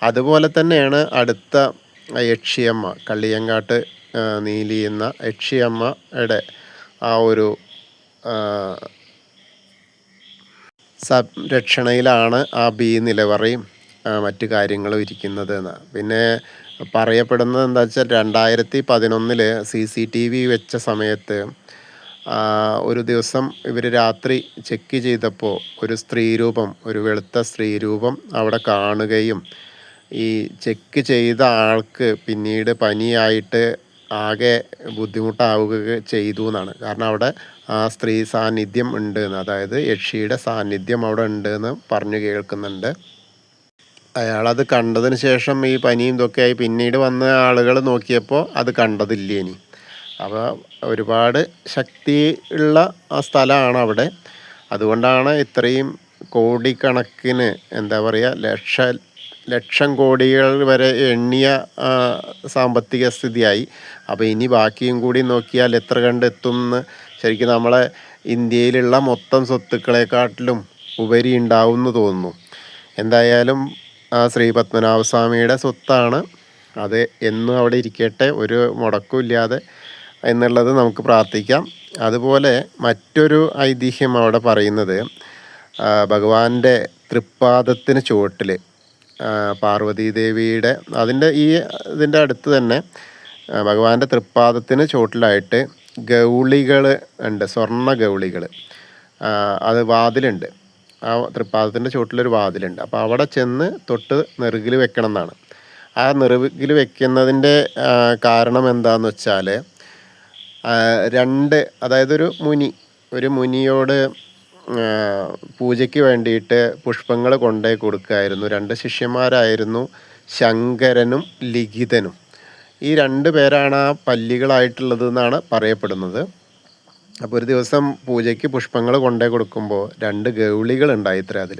അതുപോലെ തന്നെയാണ് അടുത്ത യക്ഷിയമ്മ, കള്ളിയങ്കാട്ട് നീലി എന്ന യക്ഷിയമ്മയുടെ ആ ഒരു സംരക്ഷണയിലാണ് ആ ബി നിലവറയും മറ്റു കാര്യങ്ങളും ഇരിക്കുന്നത് എന്ന്. പിന്നെ പറയപ്പെടുന്നത് എന്താ വെച്ചാൽ 2011 CCTV വെച്ച സമയത്ത് ഒരു ദിവസം ഇവർ രാത്രി ചെക്ക് ചെയ്തപ്പോൾ ഒരു വെളുത്ത സ്ത്രീരൂപം അവിടെ കാണുകയും ഈ ചെക്ക് ചെയ്ത ആൾക്ക് പിന്നീട് പനിയായിട്ട് ആകെ ബുദ്ധിമുട്ടാവുക ചെയ്തു എന്നാണ്. കാരണം അവിടെ ആ സ്ത്രീ സാന്നിധ്യം ഉണ്ട് എന്ന്, അതായത് യക്ഷിയുടെ സാന്നിധ്യം അവിടെ ഉണ്ട് എന്ന് പറഞ്ഞു കേൾക്കുന്നുണ്ട്. അയാളത് കണ്ടതിന് ശേഷം ഈ പനിയും ഇതൊക്കെ ആയി പിന്നീട് വന്ന ആളുകൾ നോക്കിയപ്പോൾ അത് കണ്ടതില്ലേനി. അപ്പോൾ ഒരുപാട് ശക്തി ഉള്ള ആ സ്ഥലമാണ് അവിടെ. അതുകൊണ്ടാണ് ഇത്രയും കോടിക്കണക്കിന്, എന്താ പറയുക, ലക്ഷം കോടികൾ വരെ എണ്ണിയ സാമ്പത്തിക സ്ഥിതിയായി. അപ്പോൾ ഇനി ബാക്കിയും കൂടി നോക്കിയാൽ എത്ര കണ്ടെത്തും എന്ന് ശരിക്കും നമ്മളെ ഇന്ത്യയിലുള്ള മൊത്തം സ്വത്തുക്കളെക്കാട്ടിലും ഉപരി ഉണ്ടാവും എന്ന് തോന്നുന്നു. എന്തായാലും ആ ശ്രീ പത്മനാഭസ്വാമിയുടെ സ്വത്താണ് അത്, എന്നും അവിടെ ഇരിക്കട്ടെ, ഒരു മുടക്കും ഇല്ലാതെ എന്നുള്ളത് നമുക്ക് പ്രാർത്ഥിക്കാം. അതുപോലെ മറ്റൊരു ഐതിഹ്യം അവിടെ പറയുന്നത്, ഭഗവാന്റെ തൃപ്പാദത്തിന് ചുവട്ടിൽ പാർവതീദേവിയുടെ ഇതിൻ്റെ അടുത്ത് തന്നെ ഭഗവാന്റെ തൃപ്പാദത്തിന് ചുവട്ടിലായിട്ട് ഗൗളികൾ ഉണ്ട്, സ്വർണ്ണ ഗൗളികൾ. അത് വാതിലുണ്ട്, ആ തൃപ്പാദത്തിൻ്റെ ചുവട്ടിലൊരു വാതിലുണ്ട്. അപ്പോൾ അവിടെ ചെന്ന് തൊട്ട് നെറുകിൽ വെക്കണം എന്നാണ്. ആ നെറുകിൽ വെക്കുന്നതിൻ്റെ കാരണം എന്താണെന്ന് വെച്ചാൽ, അതായത് ഒരു മുനിയോട് പൂജയ്ക്ക് വേണ്ടിയിട്ട് പുഷ്പങ്ങൾ കൊണ്ടേ കൊടുക്കുമായിരുന്നു. 2 ശിഷ്യന്മാരായിരുന്നു, ശങ്കരനും ലിഖിതനും. ഈ 2 പേരാണ് ആ പല്ലികളായിട്ടുള്ളത് എന്നാണ് പറയപ്പെടുന്നത്. അപ്പോൾ ഒരു ദിവസം പൂജയ്ക്ക് പുഷ്പങ്ങൾ കൊണ്ടേ കൊടുക്കുമ്പോൾ 2 ഗൗളികൾ ഉണ്ടായിത്രേ അതിൽ.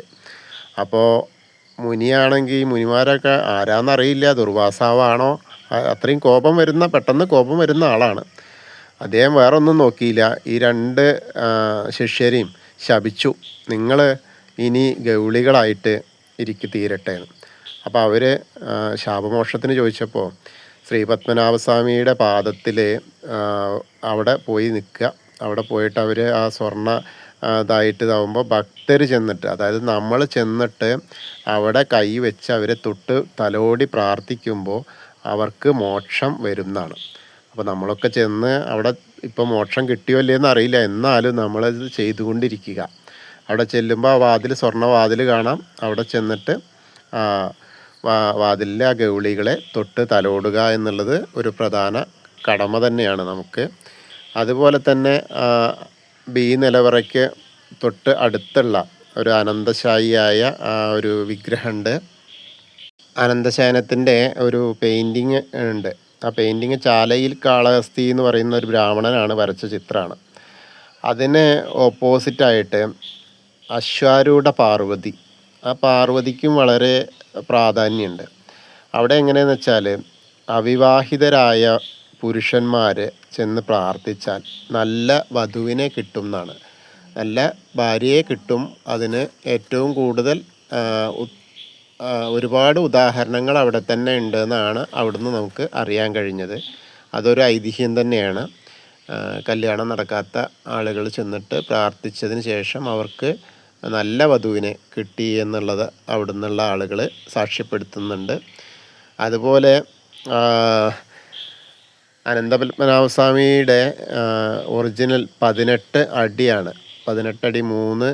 അപ്പോൾ മുനിമാരൊക്കെ ആരാന്നറിയില്ല, ദുർവാസാവാണോ, അത്രയും പെട്ടെന്ന് കോപം വരുന്ന ആളാണ്. അദ്ദേഹം വേറെ ഒന്നും നോക്കിയില്ല, ഈ 2 ശിഷ്യരെയും ശപിച്ചു, നിങ്ങൾ ഇനി ഗൗളികളായിട്ട് തീരട്ടെ എന്ന്. അപ്പോൾ അവർ ശാപമോക്ഷത്തിന് ചോദിച്ചപ്പോൾ ശ്രീ പത്മനാഭസ്വാമിയുടെ പാദത്തിൽ അവിടെ പോയി നിൽക്കുക. അവിടെ പോയിട്ട് അവർ ആ സ്വർണ്ണ ഇതാവുമ്പോൾ ഭക്തർ ചെന്നിട്ട്, അതായത് നമ്മൾ ചെന്നിട്ട് അവിടെ കൈ വെച്ച് അവരെ തൊട്ട് തലോടി പ്രാർത്ഥിക്കുമ്പോൾ അവർക്ക് മോക്ഷം വരുന്നതാണ്. അപ്പോൾ നമ്മളൊക്കെ ചെന്ന് അവിടെ ഇപ്പോൾ മോക്ഷം കിട്ടിയോ ഇല്ലയെന്ന് അറിയില്ല, എന്നാലും നമ്മളത് ചെയ്തുകൊണ്ടിരിക്കുക. അവിടെ ചെല്ലുമ്പോൾ ആ സ്വർണ്ണ വാതിൽ കാണാം. അവിടെ ചെന്നിട്ട് വാതിലിലെ ആ ഗൗളികളെ തൊട്ട് തലോടുക എന്നുള്ളത് ഒരു പ്രധാന കടമ തന്നെയാണ് നമുക്ക്. അതുപോലെ തന്നെ നിലവറയ്ക്ക് തൊട്ട് അടുത്തുള്ള ഒരു അനന്തശായിയായ ഒരു വിഗ്രഹമുണ്ട്. അനന്തശയനത്തിൻ്റെ ഒരു പെയിൻറ്റിങ് ഉണ്ട്. ആ പെയിൻറ്റിങ് ചാലയിൽ കാളഹസ്തി എന്ന് പറയുന്ന ഒരു ബ്രാഹ്മണനാണ് വരച്ച ചിത്രമാണ്. അതിന് ഓപ്പോസിറ്റായിട്ട് അശ്വാരൂഢ പാർവതി, ആ പാർവതിക്കും വളരെ പ്രാധാന്യമുണ്ട്. അവിടെ എങ്ങനെയെന്ന് വെച്ചാൽ, അവിവാഹിതരായ പുരുഷന്മാർ ചെന്ന് പ്രാർത്ഥിച്ചാൽ നല്ല വധുവിനെ കിട്ടും എന്നാണ്, നല്ല ഭാര്യയെ കിട്ടും. അതിന് ഏറ്റവും കൂടുതൽ ഒരുപാട് ഉദാഹരണങ്ങൾ അവിടെ തന്നെ ഉണ്ടെന്നാണ് അവിടുന്ന് നമുക്ക് അറിയാൻ കഴിഞ്ഞത്. അതൊരു ഐതിഹ്യം തന്നെയാണ്. കല്യാണം നടക്കാത്ത ആളുകൾ ചെന്നിട്ട് പ്രാർത്ഥിച്ചതിന് ശേഷം അവർക്ക് നല്ല വധുവിനെ കിട്ടി എന്നുള്ളത് അവിടെ നിന്നുള്ള ആളുകൾ സാക്ഷ്യപ്പെടുത്തുന്നുണ്ട്. അതുപോലെ അനന്തപത്മനാഭസ്വാമിയുടെ ഒറിജിനൽ 18 അടിയാണ്. 18 അടി 3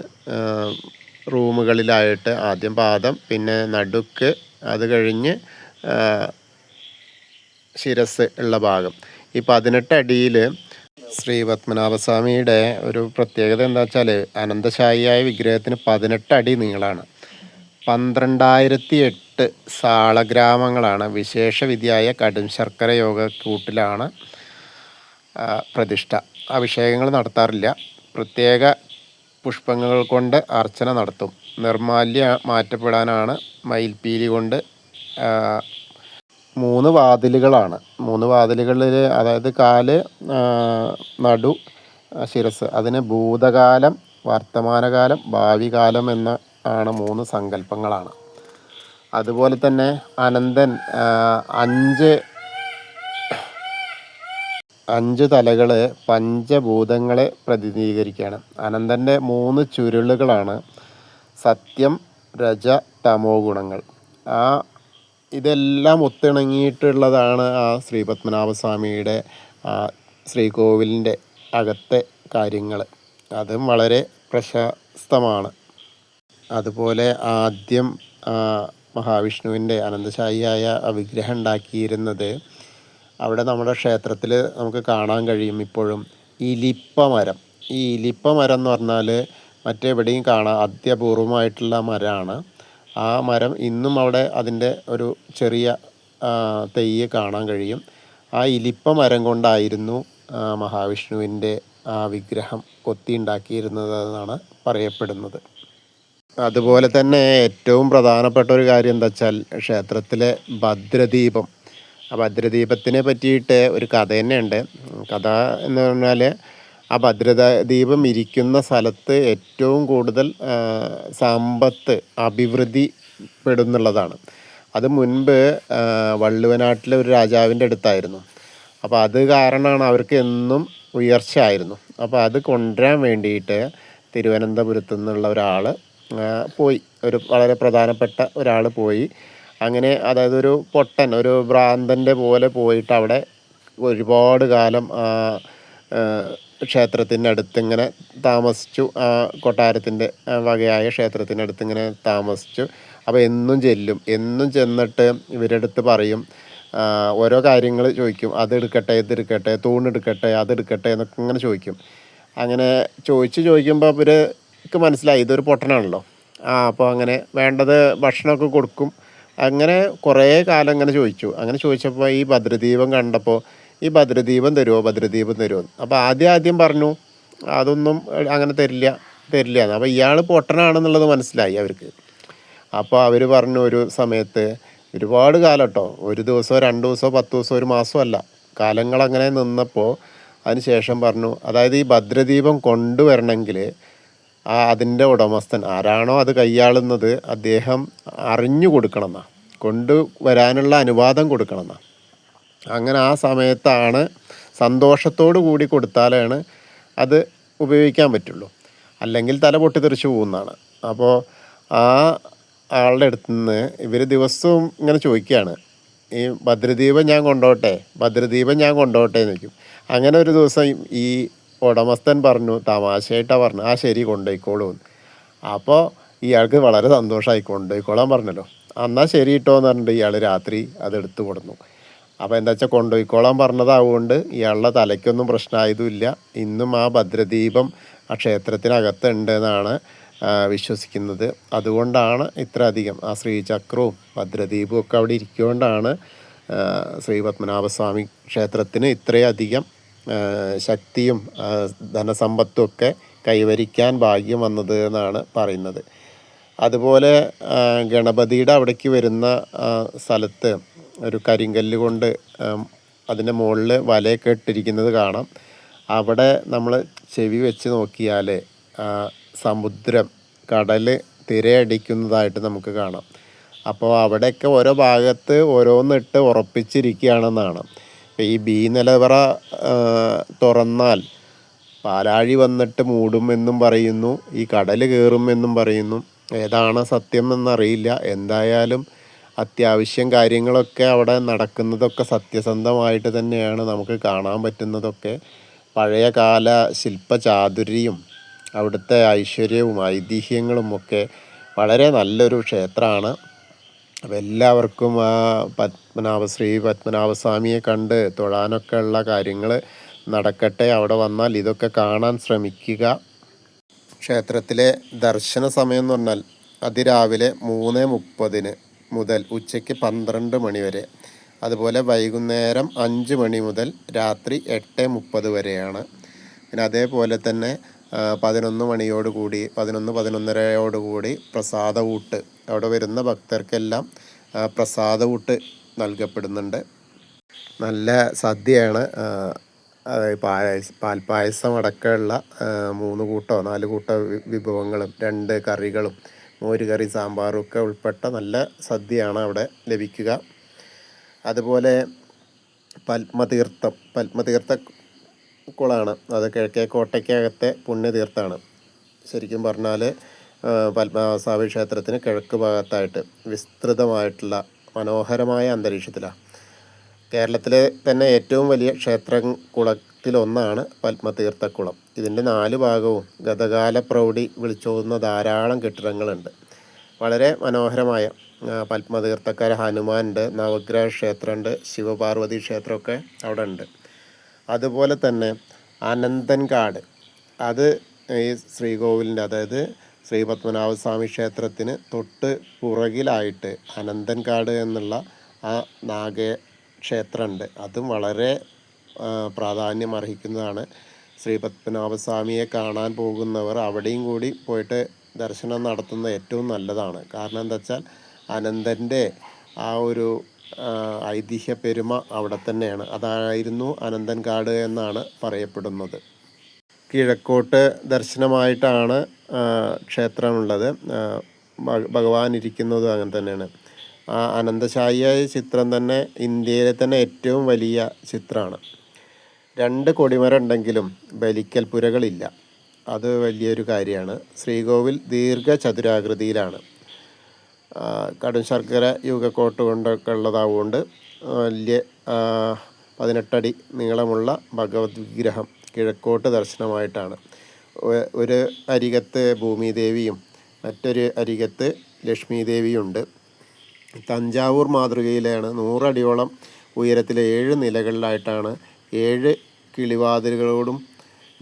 റൂമുകളിലായിട്ട്, ആദ്യം പാദം, പിന്നെ നടുക്ക്, അത് കഴിഞ്ഞ് ശിരസ് ഉള്ള ഭാഗം. ഈ 18 അടിയിൽ ശ്രീ പത്മനാഭസ്വാമിയുടെ ഒരു പ്രത്യേകത എന്താ വെച്ചാൽ, അനന്തശായിയായ വിഗ്രഹത്തിന് 18 അടി നീളമാണ്. 12,008 സാളഗ്രാമങ്ങളാണ്. വിശേഷവിധിയായ കടും ശർക്കര യോഗക്കൂട്ടിലാണ് പ്രതിഷ്ഠ. അഭിഷേകങ്ങൾ നടത്താറില്ല. പ്രത്യേക പുഷ്പങ്ങൾ കൊണ്ട് അർച്ചന നടത്തും. നിർമാല്യ മാറ്റപ്പെടാനാണ് മയിൽപ്പീലി കൊണ്ട് 3 വാതിലുകളാണ്. 3 വാതിലുകളിൽ, അതായത് കാല്, നടു, ശിരസ്, അതിന് ഭൂതകാലം, വർത്തമാനകാലം, ഭാവി കാലം എന്ന 3 സങ്കല്പങ്ങളാണ്. അതുപോലെ തന്നെ അനന്തൻ 5 തലകൾ പഞ്ചഭൂതങ്ങളെ പ്രതിനിധീകരിക്കുകയാണ്. അനന്തൻ്റെ 3 ചുരുളുകളാണ് സത്യം, രജ, തമോ ഗുണങ്ങൾ. ഇതെല്ലാം ഒത്തിണങ്ങിയിട്ടുള്ളതാണ് ആ ശ്രീ പത്മനാഭസ്വാമിയുടെ ശ്രീകോവിലിൻ്റെ അകത്തെ കാര്യങ്ങൾ. അതും വളരെ പ്രശസ്തമാണ്. അതുപോലെ ആദ്യം മഹാവിഷ്ണുവിൻ്റെ അനന്തശായിയായ വിഗ്രഹം ഉണ്ടാക്കിയിരുന്നത് അവിടെ നമ്മുടെ ക്ഷേത്രത്തിൽ നമുക്ക് കാണാൻ കഴിയും ഇപ്പോഴും, ഇലിപ്പമരം. ഈ ഇലിപ്പമരം എന്ന് പറഞ്ഞാൽ മറ്റെവിടെയും കാണാൻ അത്യപൂർവമായിട്ടുള്ള മരമാണ്. ആ മരം ഇന്നും അവിടെ അതിൻ്റെ ഒരു ചെറിയ തെയ്യ് കാണാൻ കഴിയും. ആ ഇലിപ്പ മരം കൊണ്ടായിരുന്നു മഹാവിഷ്ണുവിൻ്റെ ആ വിഗ്രഹം കൊത്തിയുണ്ടാക്കിയിരുന്നതെന്നാണ് പറയപ്പെടുന്നത്. അതുപോലെ തന്നെ ഏറ്റവും പ്രധാനപ്പെട്ട ഒരു കാര്യം എന്താ വെച്ചാൽ ക്ഷേത്രത്തിലെ ഭദ്രദീപം. ആ ഭദ്രദീപത്തിനെ പറ്റിയിട്ട് ഒരു കഥ തന്നെയുണ്ട്. കഥ എന്ന് പറഞ്ഞാൽ ആ ദീപം ഇരിക്കുന്ന സ്ഥലത്ത് ഏറ്റവും കൂടുതൽ സമ്പത്ത് അഭിവൃദ്ധി പെടുന്നുള്ളതാണ്. അത് മുൻപ് വള്ളുവനാട്ടിലെ ഒരു രാജാവിൻ്റെ അടുത്തായിരുന്നു. അപ്പോൾ അത് കാരണമാണ് അവർക്ക് എന്നും ഉയർച്ച ആയിരുന്നു. അപ്പോൾ അത് കൊണ്ടുവരാൻ വേണ്ടിയിട്ട് തിരുവനന്തപുരത്തു നിന്നുള്ള ഒരാൾ പോയി. ഒരു വളരെ പ്രധാനപ്പെട്ട ഒരാൾ പോയി. അങ്ങനെ അതായത് ഒരു പൊട്ടൻ, ഒരു ഭ്രാന്തൻ്റെ പോലെ പോയിട്ട് അവിടെ ഒരുപാട് കാലം ക്ഷേത്രത്തിൻ്റെ ഇങ്ങനെ താമസിച്ചു. കൊട്ടാരത്തിൻ്റെ വകയായ ക്ഷേത്രത്തിനടുത്ത് ഇങ്ങനെ താമസിച്ചു. അപ്പോൾ എന്നും ചെല്ലും. എന്നും ചെന്നിട്ട് ഇവരുടെ അടുത്ത് പറയും, ഓരോ കാര്യങ്ങൾ ചോദിക്കും. അതെടുക്കട്ടെ, ഇതെടുക്കട്ടെ, തൂണെടുക്കട്ടെ, അതെടുക്കട്ടെ എന്നൊക്കെ ഇങ്ങനെ ചോദിക്കും. അങ്ങനെ ചോദിക്കുമ്പോൾ ഇവർക്ക് മനസ്സിലായി ഇതൊരു പൊട്ടനാണല്ലോ. അപ്പോൾ അങ്ങനെ വേണ്ടത് ഭക്ഷണമൊക്കെ കൊടുക്കും. അങ്ങനെ കുറേ കാലം അങ്ങനെ ചോദിച്ചു. അങ്ങനെ ചോദിച്ചപ്പോൾ ഈ ഭദ്രദീപം കണ്ടപ്പോൾ ഈ ഭദ്രദീപം തരുമോ, ഭദ്രദീപം തരുമോ. അപ്പോൾ ആദ്യം പറഞ്ഞു അതൊന്നും അങ്ങനെ തരില്ല എന്ന്. അപ്പോൾ ഇയാൾ പൊട്ടനാണെന്നുള്ളത് മനസ്സിലായി അവർക്ക്. അപ്പോൾ അവർ പറഞ്ഞു ഒരു സമയത്ത് ഒരുപാട് കാലം കേട്ടോ, ഒരു ദിവസമോ 2 ദിവസമോ 10 ദിവസമോ ഒരു മാസമോ അല്ല, കാലങ്ങളങ്ങനെ നിന്നപ്പോൾ അതിന് ശേഷം പറഞ്ഞു, അതായത് ഈ ഭദ്രദീപം കൊണ്ടുവരണമെങ്കിൽ അതിൻ്റെ ഉടമസ്ഥൻ ആരാണോ അത് കൈയാളുന്നത് അദ്ദേഹം അറിഞ്ഞു കൊടുക്കണമെന്നാണ്, കൊണ്ടുവരാനുള്ള അനുവാദം കൊടുക്കണമെന്നാണ്. അങ്ങനെ ആ സമയത്താണ് സന്തോഷത്തോടു കൂടി കൊടുത്താലാണ് അത് ഉപയോഗിക്കാൻ പറ്റുള്ളൂ, അല്ലെങ്കിൽ തല പൊട്ടിത്തെറിച്ച് പോകുന്നതാണ്. അപ്പോൾ ആ ആളുടെ അടുത്ത് നിന്ന് ഇവർ ദിവസവും ഇങ്ങനെ ചോദിക്കുകയാണ്, ഈ ഭദ്രദീപം ഞാൻ കൊണ്ടോട്ടെ എന്ന് ചോദിക്കും. അങ്ങനെ ഒരു ദിവസം ഈ ഉടമസ്ഥൻ പറഞ്ഞു, തമാശയായിട്ടാണ് പറഞ്ഞു, ആ ശരി കൊണ്ടുപോയിക്കോളൂ എന്ന്. അപ്പോൾ ഇയാൾക്ക് വളരെ സന്തോഷമായി, കൊണ്ടുപോയിക്കോളാൻ പറഞ്ഞല്ലോ, എന്നാൽ ശരി കേട്ടോ എന്ന് പറഞ്ഞിട്ട് ഇയാൾ രാത്രി അതെടുത്ത് കൊടുന്നു. അപ്പോൾ എന്താ വെച്ചാൽ കൊണ്ടുപോയിക്കോളാൻ പറഞ്ഞതാവുകൊണ്ട് ഇയാളുടെ തലയ്ക്കൊന്നും പ്രശ്നമായതുമില്ല. ഇന്നും ആ ഭദ്രദീപം ആ ക്ഷേത്രത്തിനകത്തുണ്ട് എന്നാണ് വിശ്വസിക്കുന്നത്. അതുകൊണ്ടാണ് ഇത്ര അധികം ആ ശ്രീചക്രവും ഭദ്രദീപവും ഒക്കെ അവിടെ ഇരിക്കുകൊണ്ടാണ് ശ്രീ പത്മനാഭസ്വാമി ക്ഷേത്രത്തിന് ഇത്രയധികം ശക്തിയും ധനസമ്പത്തും ഒക്കെ കൈവരിക്കാൻ ഭാഗ്യം വന്നത് എന്നാണ് പറയുന്നത്. അതുപോലെ ഗണപതിയുടെ അവിടേക്ക് വരുന്ന സ്ഥലത്ത് ഒരു കരിങ്കല്ല് കൊണ്ട് അതിൻ്റെ മുകളിൽ വലയൊക്കെ ഇട്ടിരിക്കുന്നത് കാണാം. അവിടെ നമ്മൾ ചെവി വെച്ച് നോക്കിയാൽ സമുദ്രം, കടൽ തിരയടിക്കുന്നതായിട്ട് നമുക്ക് കാണാം. അപ്പോൾ അവിടെയൊക്കെ ഓരോ ഭാഗത്ത് ഓരോന്നിട്ട് ഉറപ്പിച്ചിരിക്കുകയാണെന്നാണ്. ഇപ്പോൾ ഈ ബി നിലവറ തുറന്നാൽ പാലാഴി വന്നിട്ട് മൂടുമെന്നും പറയുന്നു, ഈ കടൽ കയറുമെന്നും പറയുന്നു. ഏതാണ് സത്യം എന്നറിയില്ല. എന്തായാലും അത്യാവശ്യം കാര്യങ്ങളൊക്കെ അവിടെ നടക്കുന്നതൊക്കെ സത്യസന്ധമായിട്ട് തന്നെയാണ് നമുക്ക് കാണാൻ പറ്റുന്നതൊക്കെ. പഴയകാല ശില്പചാതുര്യം, അവിടുത്തെ ഐശ്വര്യവും ഐതിഹ്യങ്ങളും ഒക്കെ വളരെ നല്ലൊരു ക്ഷേത്രമാണ്. അപ്പോൾ എല്ലാവർക്കും ആ ശ്രീ പത്മനാഭസ്വാമിയെ കണ്ട് തൊഴാനൊക്കെ ഉള്ള കാര്യങ്ങൾ നടക്കട്ടെ. അവിടെ വന്നാൽ ഇതൊക്കെ കാണാൻ ശ്രമിക്കുക. ക്ഷേത്രത്തിലെ ദർശന സമയം എന്ന് പറഞ്ഞാൽ അതിരാവിലെ 3:30 മുതൽ ഉച്ചയ്ക്ക് 12 മണി വരെ, അതുപോലെ വൈകുന്നേരം 5 മണി മുതൽ രാത്രി 8:30 വരെയാണ്. പിന്നെ അതേപോലെ തന്നെ 11 മണിയോടുകൂടി 11:30 പ്രസാദ ഊട്ട്, അവിടെ വരുന്ന ഭക്തർക്കെല്ലാം പ്രസാദ ഊട്ട് നൽകപ്പെടുന്നുണ്ട്. നല്ല സദ്യയാണ്. പാൽപ്പായസം അടക്കമുള്ള 3 കൂട്ടോ 4 കൂട്ടോ വിഭവങ്ങളും 2 കറികളും മോരുകറി സാമ്പാറും ഒക്കെ ഉൾപ്പെട്ട നല്ല സദ്യയാണ് അവിടെ ലഭിക്കുക. അതുപോലെ പത്മതീർത്ഥ കുളമാണ്. അത് കിഴക്കേക്കോട്ടയ്ക്കകത്തെ പുണ്യതീർത്ഥമാണ്. ശരിക്കും പറഞ്ഞാൽ പത്മനാഭസ്വാമി ക്ഷേത്രത്തിന് കിഴക്ക് ഭാഗത്തായിട്ട് വിസ്തൃതമായിട്ടുള്ള മനോഹരമായ അന്തരീക്ഷത്തിലാണ്. കേരളത്തിലെ തന്നെ ഏറ്റവും വലിയ ക്ഷേത്രക്കുളത്തിലൊന്നാണ് പത്മതീർത്ഥക്കുളം. ഇതിൻ്റെ 4 ഭാഗവും ഗതകാല പ്രൗഢി വിളിച്ചോതുന്ന ധാരാളം കെട്ടിടങ്ങളുണ്ട്. വളരെ മനോഹരമായ പത്മതീർത്ഥക്കാര ഹനുമാനുണ്ട്, നവഗ്രഹ ക്ഷേത്രമുണ്ട്, ശിവപാർവതി ക്ഷേത്രമൊക്കെ അവിടെ ഉണ്ട്. അതുപോലെ തന്നെ അനന്തൻകാട്, അത് ഈ ശ്രീകോവിലിൻ്റെ, അതായത് ശ്രീ പത്മനാഭസ്വാമി ക്ഷേത്രത്തിന് തൊട്ട് പുറകിലായിട്ട് അനന്തൻകാട് എന്നുള്ള ആ നാഗക്ഷേത്രമുണ്ട്. അതും വളരെ പ്രാധാന്യം അർഹിക്കുന്നതാണ്. ശ്രീ പത്മനാഭസ്വാമിയെ കാണാൻ പോകുന്നവർ അവിടെയും കൂടി പോയിട്ട് ദർശനം നടത്തുന്നത് ഏറ്റവും നല്ലതാണ്. കാരണം എന്താ വെച്ചാൽ അനന്തൻ്റെ ആ ഒരു ഐതിഹ്യ പെരുമ അവിടെ തന്നെയാണ്. അതായിരുന്നു അനന്തൻകാട് എന്നാണ് പറയപ്പെടുന്നത്. കിഴക്കോട്ട് ദർശനമായിട്ടാണ് ക്ഷേത്രമുള്ളത്. ഭഗവാൻ ഇരിക്കുന്നതും അങ്ങനെ തന്നെയാണ്. ആ അനന്തശായിയായ ചിത്രം തന്നെ ഇന്ത്യയിലെ തന്നെ ഏറ്റവും വലിയ ചിത്രമാണ്. 2 കൊടിമരം ഉണ്ടെങ്കിലും ബലിക്കൽ പുരകളില്ല. അത് വലിയൊരു കാര്യമാണ്. ശ്രീകോവിൽ ദീർഘചതുരാകൃതിയിലാണ്. കടും ശർക്കര യുഗക്കോട്ട് കൊണ്ടൊക്കെ ഉള്ളതാവുകൊണ്ട് വലിയ 18 അടി നീളമുള്ള ഭഗവത് വിഗ്രഹം കിഴക്കോട്ട് ദർശനമായിട്ടാണ്. ഒരു അരികത്ത് ഭൂമിദേവിയും മറ്റൊരു അരികത്ത് ലക്ഷ്മി ദേവിയുണ്ട്. തഞ്ചാവൂർ മാതൃകയിലാണ് 100 അടിയോളം ഉയരത്തിലെ 7 നിലകളിലായിട്ടാണ് 7 കിളിവാതിലുകളോടും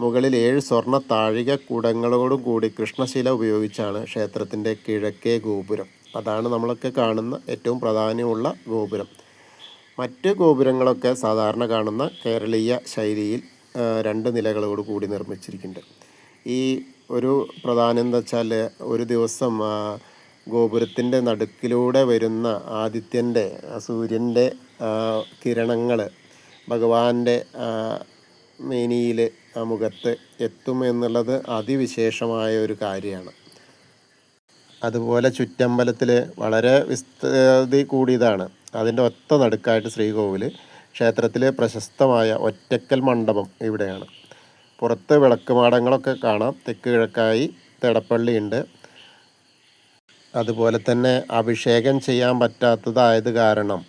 മുകളിൽ 7 സ്വർണ്ണ താഴിക കുടങ്ങളോടും കൂടി കൃഷ്ണശില ഉപയോഗിച്ചാണ് ക്ഷേത്രത്തിൻ്റെ കിഴക്കേ ഗോപുരം. അതാണ് നമ്മളൊക്കെ കാണുന്ന ഏറ്റവും പ്രാധാന്യമുള്ള ഗോപുരം. മറ്റ് ഗോപുരങ്ങളൊക്കെ സാധാരണ കാണുന്ന കേരളീയ ശൈലിയിൽ 2 നിലകളോട് കൂടി നിർമ്മിച്ചിരിക്കുന്നുണ്ട്. ഈ ഒരു പ്രധാനം എന്താ വെച്ചാൽ ഒരു ദിവസം ഗോപുരത്തിൻ്റെ നടുക്കിലൂടെ വരുന്ന ആദിത്യൻ്റെ സൂര്യൻ്റെ കിരണങ്ങൾ ഭഗവാന്റെ മേനിയിൽ മുഖത്ത് എത്തുമെന്നുള്ളത് അതിവിശേഷമായ ഒരു കാര്യമാണ്. അതുപോലെ ചുറ്റമ്പലത്തിൽ വളരെ വിസ്തൃതി കൂടിയതാണ്. അതിൻ്റെ ഒത്ത നടുക്കായിട്ട് ശ്രീകോവിൽ ക്ഷേത്രത്തിൽ പ്രശസ്തമായ ഒറ്റക്കൽ മണ്ഡപം ഇവിടെയാണ്. പുറത്ത് വിളക്കുമാടങ്ങളൊക്കെ കാണാം. തെക്ക് കിഴക്കായി തിടപ്പള്ളിയുണ്ട്. അതുപോലെ തന്നെ അഭിഷേകം ചെയ്യാൻ പറ്റാത്തതായത് കാരണം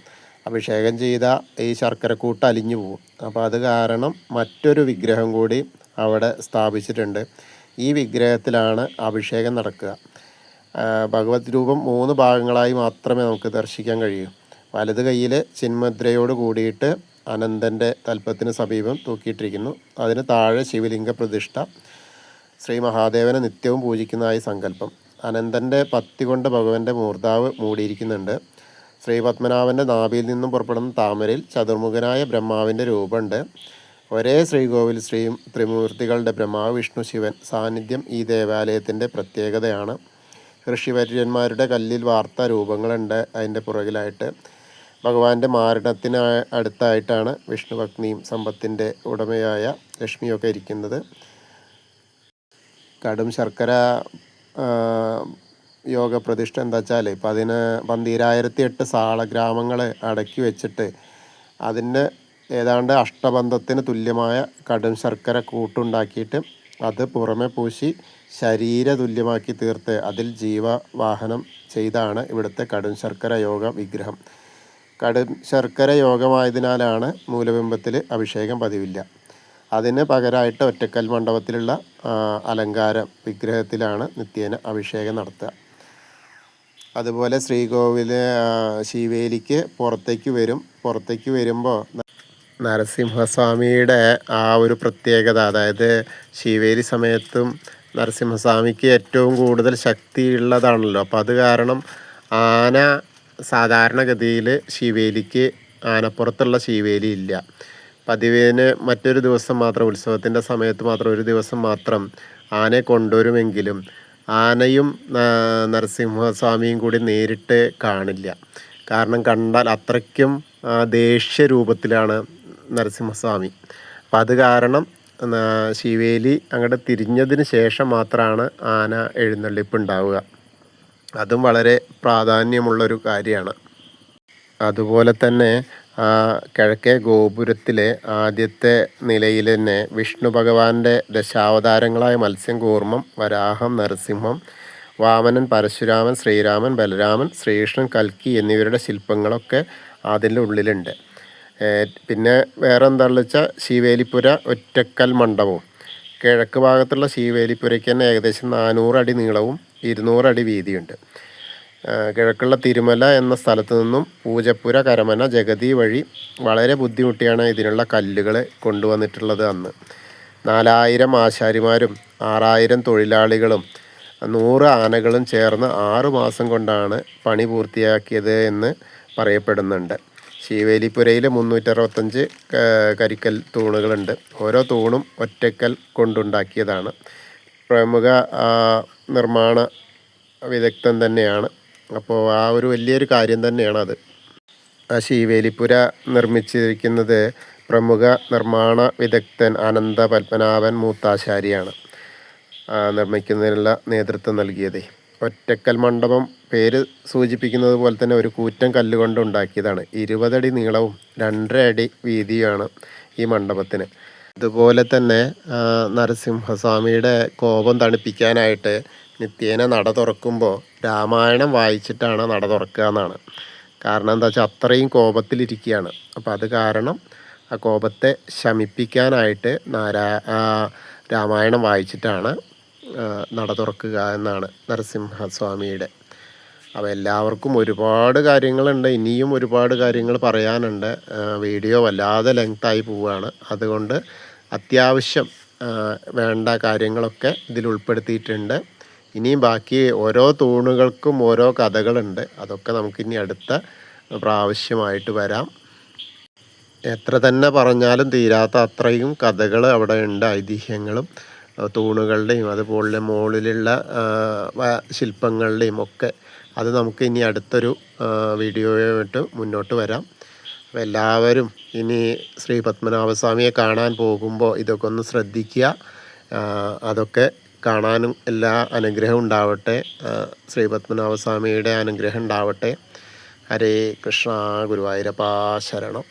അഭിഷേകം ചെയ്ത ഈ ശർക്കരക്കൂട്ട് അലിഞ്ഞു പോകും. അപ്പോൾ അത് കാരണം മറ്റൊരു വിഗ്രഹം കൂടി അവിടെ സ്ഥാപിച്ചിട്ടുണ്ട്. ഈ വിഗ്രഹത്തിലാണ് അഭിഷേകം നടക്കുക. ഭഗവത് രൂപം 3 ഭാഗങ്ങളായി മാത്രമേ നമുക്ക് ദർശിക്കാൻ കഴിയൂ. വലത് കൈയിൽ ചിന്മുദ്രയോട് കൂടിയിട്ട് അനന്തൻ്റെ തൽപ്പത്തിന് സമീപം തൂക്കിയിട്ടിരിക്കുന്നു. അതിന് താഴെ ശിവലിംഗ പ്രതിഷ്ഠ. ശ്രീ മഹാദേവനെ നിത്യവും പൂജിക്കുന്നതായി സങ്കല്പം. അനന്തൻ്റെ പത്തി കൊണ്ട് ഭഗവാന്റെ മൂർധാവ് മൂടിയിരിക്കുന്നുണ്ട്. ശ്രീ പത്മനാഭൻ്റെ നാഭിയിൽ നിന്നും പുറപ്പെടുന്ന താമരയിൽ ചതുർമുഖനായ ബ്രഹ്മാവിൻ്റെ രൂപമുണ്ട്. ഒരേ ശ്രീകോവിൽ ത്രിമൂർത്തികളുടെ ബ്രഹ്മാവ് വിഷ്ണു ശിവൻ സാന്നിധ്യം ഈ ദേവാലയത്തിൻ്റെ പ്രത്യേകതയാണ്. ഋഷിവര്യന്മാരുടെ കല്ലിൽ വാർത്ത രൂപങ്ങളുണ്ട് അതിൻ്റെ പുറകിലായിട്ട്. ഭഗവാന്റെ മാരണത്തിന് അടുത്തായിട്ടാണ് വിഷ്ണു പത്നിയും സമ്പത്തിൻ്റെ ഉടമയായ ലക്ഷ്മിയൊക്കെ ഇരിക്കുന്നത്. കടും ശർക്കര യോഗ പ്രതിഷ്ഠ എന്താ വെച്ചാൽ 12,008 സാളഗ്രാമങ്ങൾ അടക്കി വെച്ചിട്ട് അതിൻ്റെ ഏതാണ്ട് അഷ്ടബന്ധത്തിന് തുല്യമായ കടും ശർക്കര കൂട്ടുണ്ടാക്കിയിട്ട് അത് പുറമെ പൂശി ശരീര തുല്യമാക്കി തീർത്ത് അതിൽ ജീവവാഹനം ചെയ്താണ് ഇവിടുത്തെ കടും ശർക്കര യോഗ വിഗ്രഹം. കടും ശർക്കര യോഗമായതിനാലാണ് മൂലബിംബത്തിൽ അഭിഷേകം പതിവില്ല. അതിന് പകരമായിട്ട് ഒറ്റക്കൽ മണ്ഡപത്തിലുള്ള അലങ്കാര വിഗ്രഹത്തിലാണ് നിത്യേന അഭിഷേകം നടത്തുക. അതുപോലെ ശ്രീകോവിൽ ശിവേലിക്ക് പുറത്തേക്ക് വരുമ്പോൾ നരസിംഹസ്വാമിയുടെ ആ ഒരു പ്രത്യേകത, അതായത് ശിവേലി സമയത്തും നരസിംഹസ്വാമിക്ക് ഏറ്റവും കൂടുതൽ ശക്തിയുള്ളതാണല്ലോ. അപ്പോൾ അത് കാരണം ആന സാധാരണഗതിയിൽ ശിവേലിക്ക് ആനപ്പുറത്തുള്ള ശിവേലി ഇല്ല. പതിവിന് മറ്റൊരു ദിവസം മാത്രം, ഉത്സവത്തിൻ്റെ സമയത്ത് മാത്രം ഒരു ദിവസം മാത്രം ആനയെ കൊണ്ടുവരുമെങ്കിലും ആനയും നരസിംഹസ്വാമിയും കൂടി നേരിട്ട് കാണില്ല. കാരണം കണ്ടാൽ അത്രയ്ക്കും ദേഷ്യരൂപത്തിലാണ് നരസിംഹസ്വാമി. അപ്പം അത് കാരണം ശിവേലി അങ്ങോട്ട് തിരിഞ്ഞതിന് ശേഷം മാത്രമാണ് ആന എഴുന്നള്ളിപ്പ് ഉണ്ടാവുക. അതും വളരെ പ്രാധാന്യമുള്ളൊരു കാര്യമാണ്. അതുപോലെ തന്നെ കിഴക്കേ ഗോപുരത്തിലെ ആദ്യത്തെ നിലയിൽ തന്നെ വിഷ്ണു ഭഗവാന്റെ ദശാവതാരങ്ങളായ മത്സ്യം, കൂർമ്മം, വരാഹം, നരസിംഹം, വാമനൻ, പരശുരാമൻ, ശ്രീരാമൻ, ബലരാമൻ, ശ്രീകൃഷ്ണൻ, കൽക്കി എന്നിവരുടെ ശില്പങ്ങളൊക്കെ അതിൻ്റെ ഉള്ളിലുണ്ട്. പിന്നെ വേറെ എന്താണെന്ന് വെച്ചാൽ ശിവേലിപ്പുര ഒറ്റക്കൽ മണ്ഡപവും. കിഴക്ക് ഭാഗത്തുള്ള ശിവേലിപ്പുരയ്ക്ക് തന്നെ ഏകദേശം 400 അടി നീളവും 200 അടി വീതിയുണ്ട്. കിഴക്കുള്ള തിരുമല എന്ന സ്ഥലത്ത് നിന്നും പൂജപ്പുര, കരമന, ജഗതി വഴി വളരെ ബുദ്ധിമുട്ടിയാണ് ഇതിനുള്ള കല്ലുകൾ കൊണ്ടുവന്നിട്ടുള്ളത്. അന്ന് 4000 ആശാരിമാരും 6000 തൊഴിലാളികളും 100 ആനകളും ചേർന്ന് 6 മാസം കൊണ്ടാണ് പണി പൂർത്തിയാക്കിയത് എന്ന് പറയപ്പെടുന്നുണ്ട്. ശീവേലിപ്പുരയിൽ 365 കരിക്കൽ തൂണുകളുണ്ട്. ഓരോ തൂണും ഒറ്റക്കൽ കൊണ്ടുണ്ടാക്കിയതാണ്. പ്രമുഖ നിർമ്മാണ വിദഗ്ധൻ തന്നെയാണ്. അപ്പോൾ ആ ഒരു വലിയൊരു കാര്യം തന്നെയാണത്. ആ ശീവേലിപ്പുര നിർമ്മിച്ചിരിക്കുന്നത് പ്രമുഖ നിർമ്മാണ വിദഗ്ധൻ അനന്ത പത്മനാഭൻ മൂത്താശാരിയാണ് നിർമ്മിക്കുന്നതിനുള്ള നേതൃത്വം നൽകിയത്. ഒറ്റക്കൽ മണ്ഡപം പേര് സൂചിപ്പിക്കുന്നത് പോലെ തന്നെ ഒരു കൂറ്റൻ കല്ലുകൊണ്ട് ഉണ്ടാക്കിയതാണ്. 20 അടി നീളവും 2.5 അടി വീതിയുമാണ് ഈ മണ്ഡപത്തിന്. അതുപോലെ തന്നെ നരസിംഹസ്വാമിയുടെ കോപം തണുപ്പിക്കാനായിട്ട് നിത്യേന നട തുറക്കുമ്പോൾ രാമായണം വായിച്ചിട്ടാണ് നട തുറക്കുക എന്നാണ്. കാരണം എന്താ വെച്ചാൽ അത്രയും കോപത്തിലിരിക്കുകയാണ്. അപ്പോൾ അത് കാരണം ആ കോപത്തെ ശമിപ്പിക്കാനായിട്ട് രാമായണം വായിച്ചിട്ടാണ് നട തുറക്കുക എന്നാണ് നരസിംഹസ്വാമിയുടെ. അപ്പോൾ എല്ലാവർക്കും ഒരുപാട് കാര്യങ്ങളുണ്ട്, ഇനിയും ഒരുപാട് കാര്യങ്ങൾ പറയാനുണ്ട്. വീഡിയോ വല്ലാതെ ലെങ്തായി പോവുകയാണ്. അതുകൊണ്ട് അത്യാവശ്യം വേണ്ട കാര്യങ്ങളൊക്കെ ഇതിൽ ഉൾപ്പെടുത്തിയിട്ടുണ്ട്. ഇനിയും ബാക്കി ഓരോ തൂണുകൾക്കും ഓരോ കഥകളുണ്ട്. അതൊക്കെ നമുക്കിനി അടുത്ത പ്രാവശ്യമായിട്ട് വരാം. എത്ര തന്നെ പറഞ്ഞാലും തീരാത്ത അത്രയും കഥകൾ അവിടെ ഉണ്ട്, ഐതിഹ്യങ്ങളും തൂണുകളുടെയും അതുപോലെ മുകളിലുള്ള ശില്പങ്ങളുടെയും ഒക്കെ. അത് നമുക്ക് ഇനി അടുത്തൊരു വീഡിയോയായിട്ട് മുന്നോട്ട് വരാം. അപ്പോൾ എല്ലാവരും ഇനി ശ്രീ പത്മനാഭസ്വാമിയെ കാണാൻ പോകുമ്പോൾ ഇതൊക്കെ ഒന്ന് ശ്രദ്ധിക്കുക. അതൊക്കെ കാണാനും എല്ലാ അനുഗ്രഹം ഉണ്ടാവട്ടെ. ശ്രീ പത്മനാഭസ്വാമിയുടെ അനുഗ്രഹം ഉണ്ടാവട്ടെ. ഹരേ കൃഷ്ണ. ഗുരുവായൂരപ്പാ ശരണം.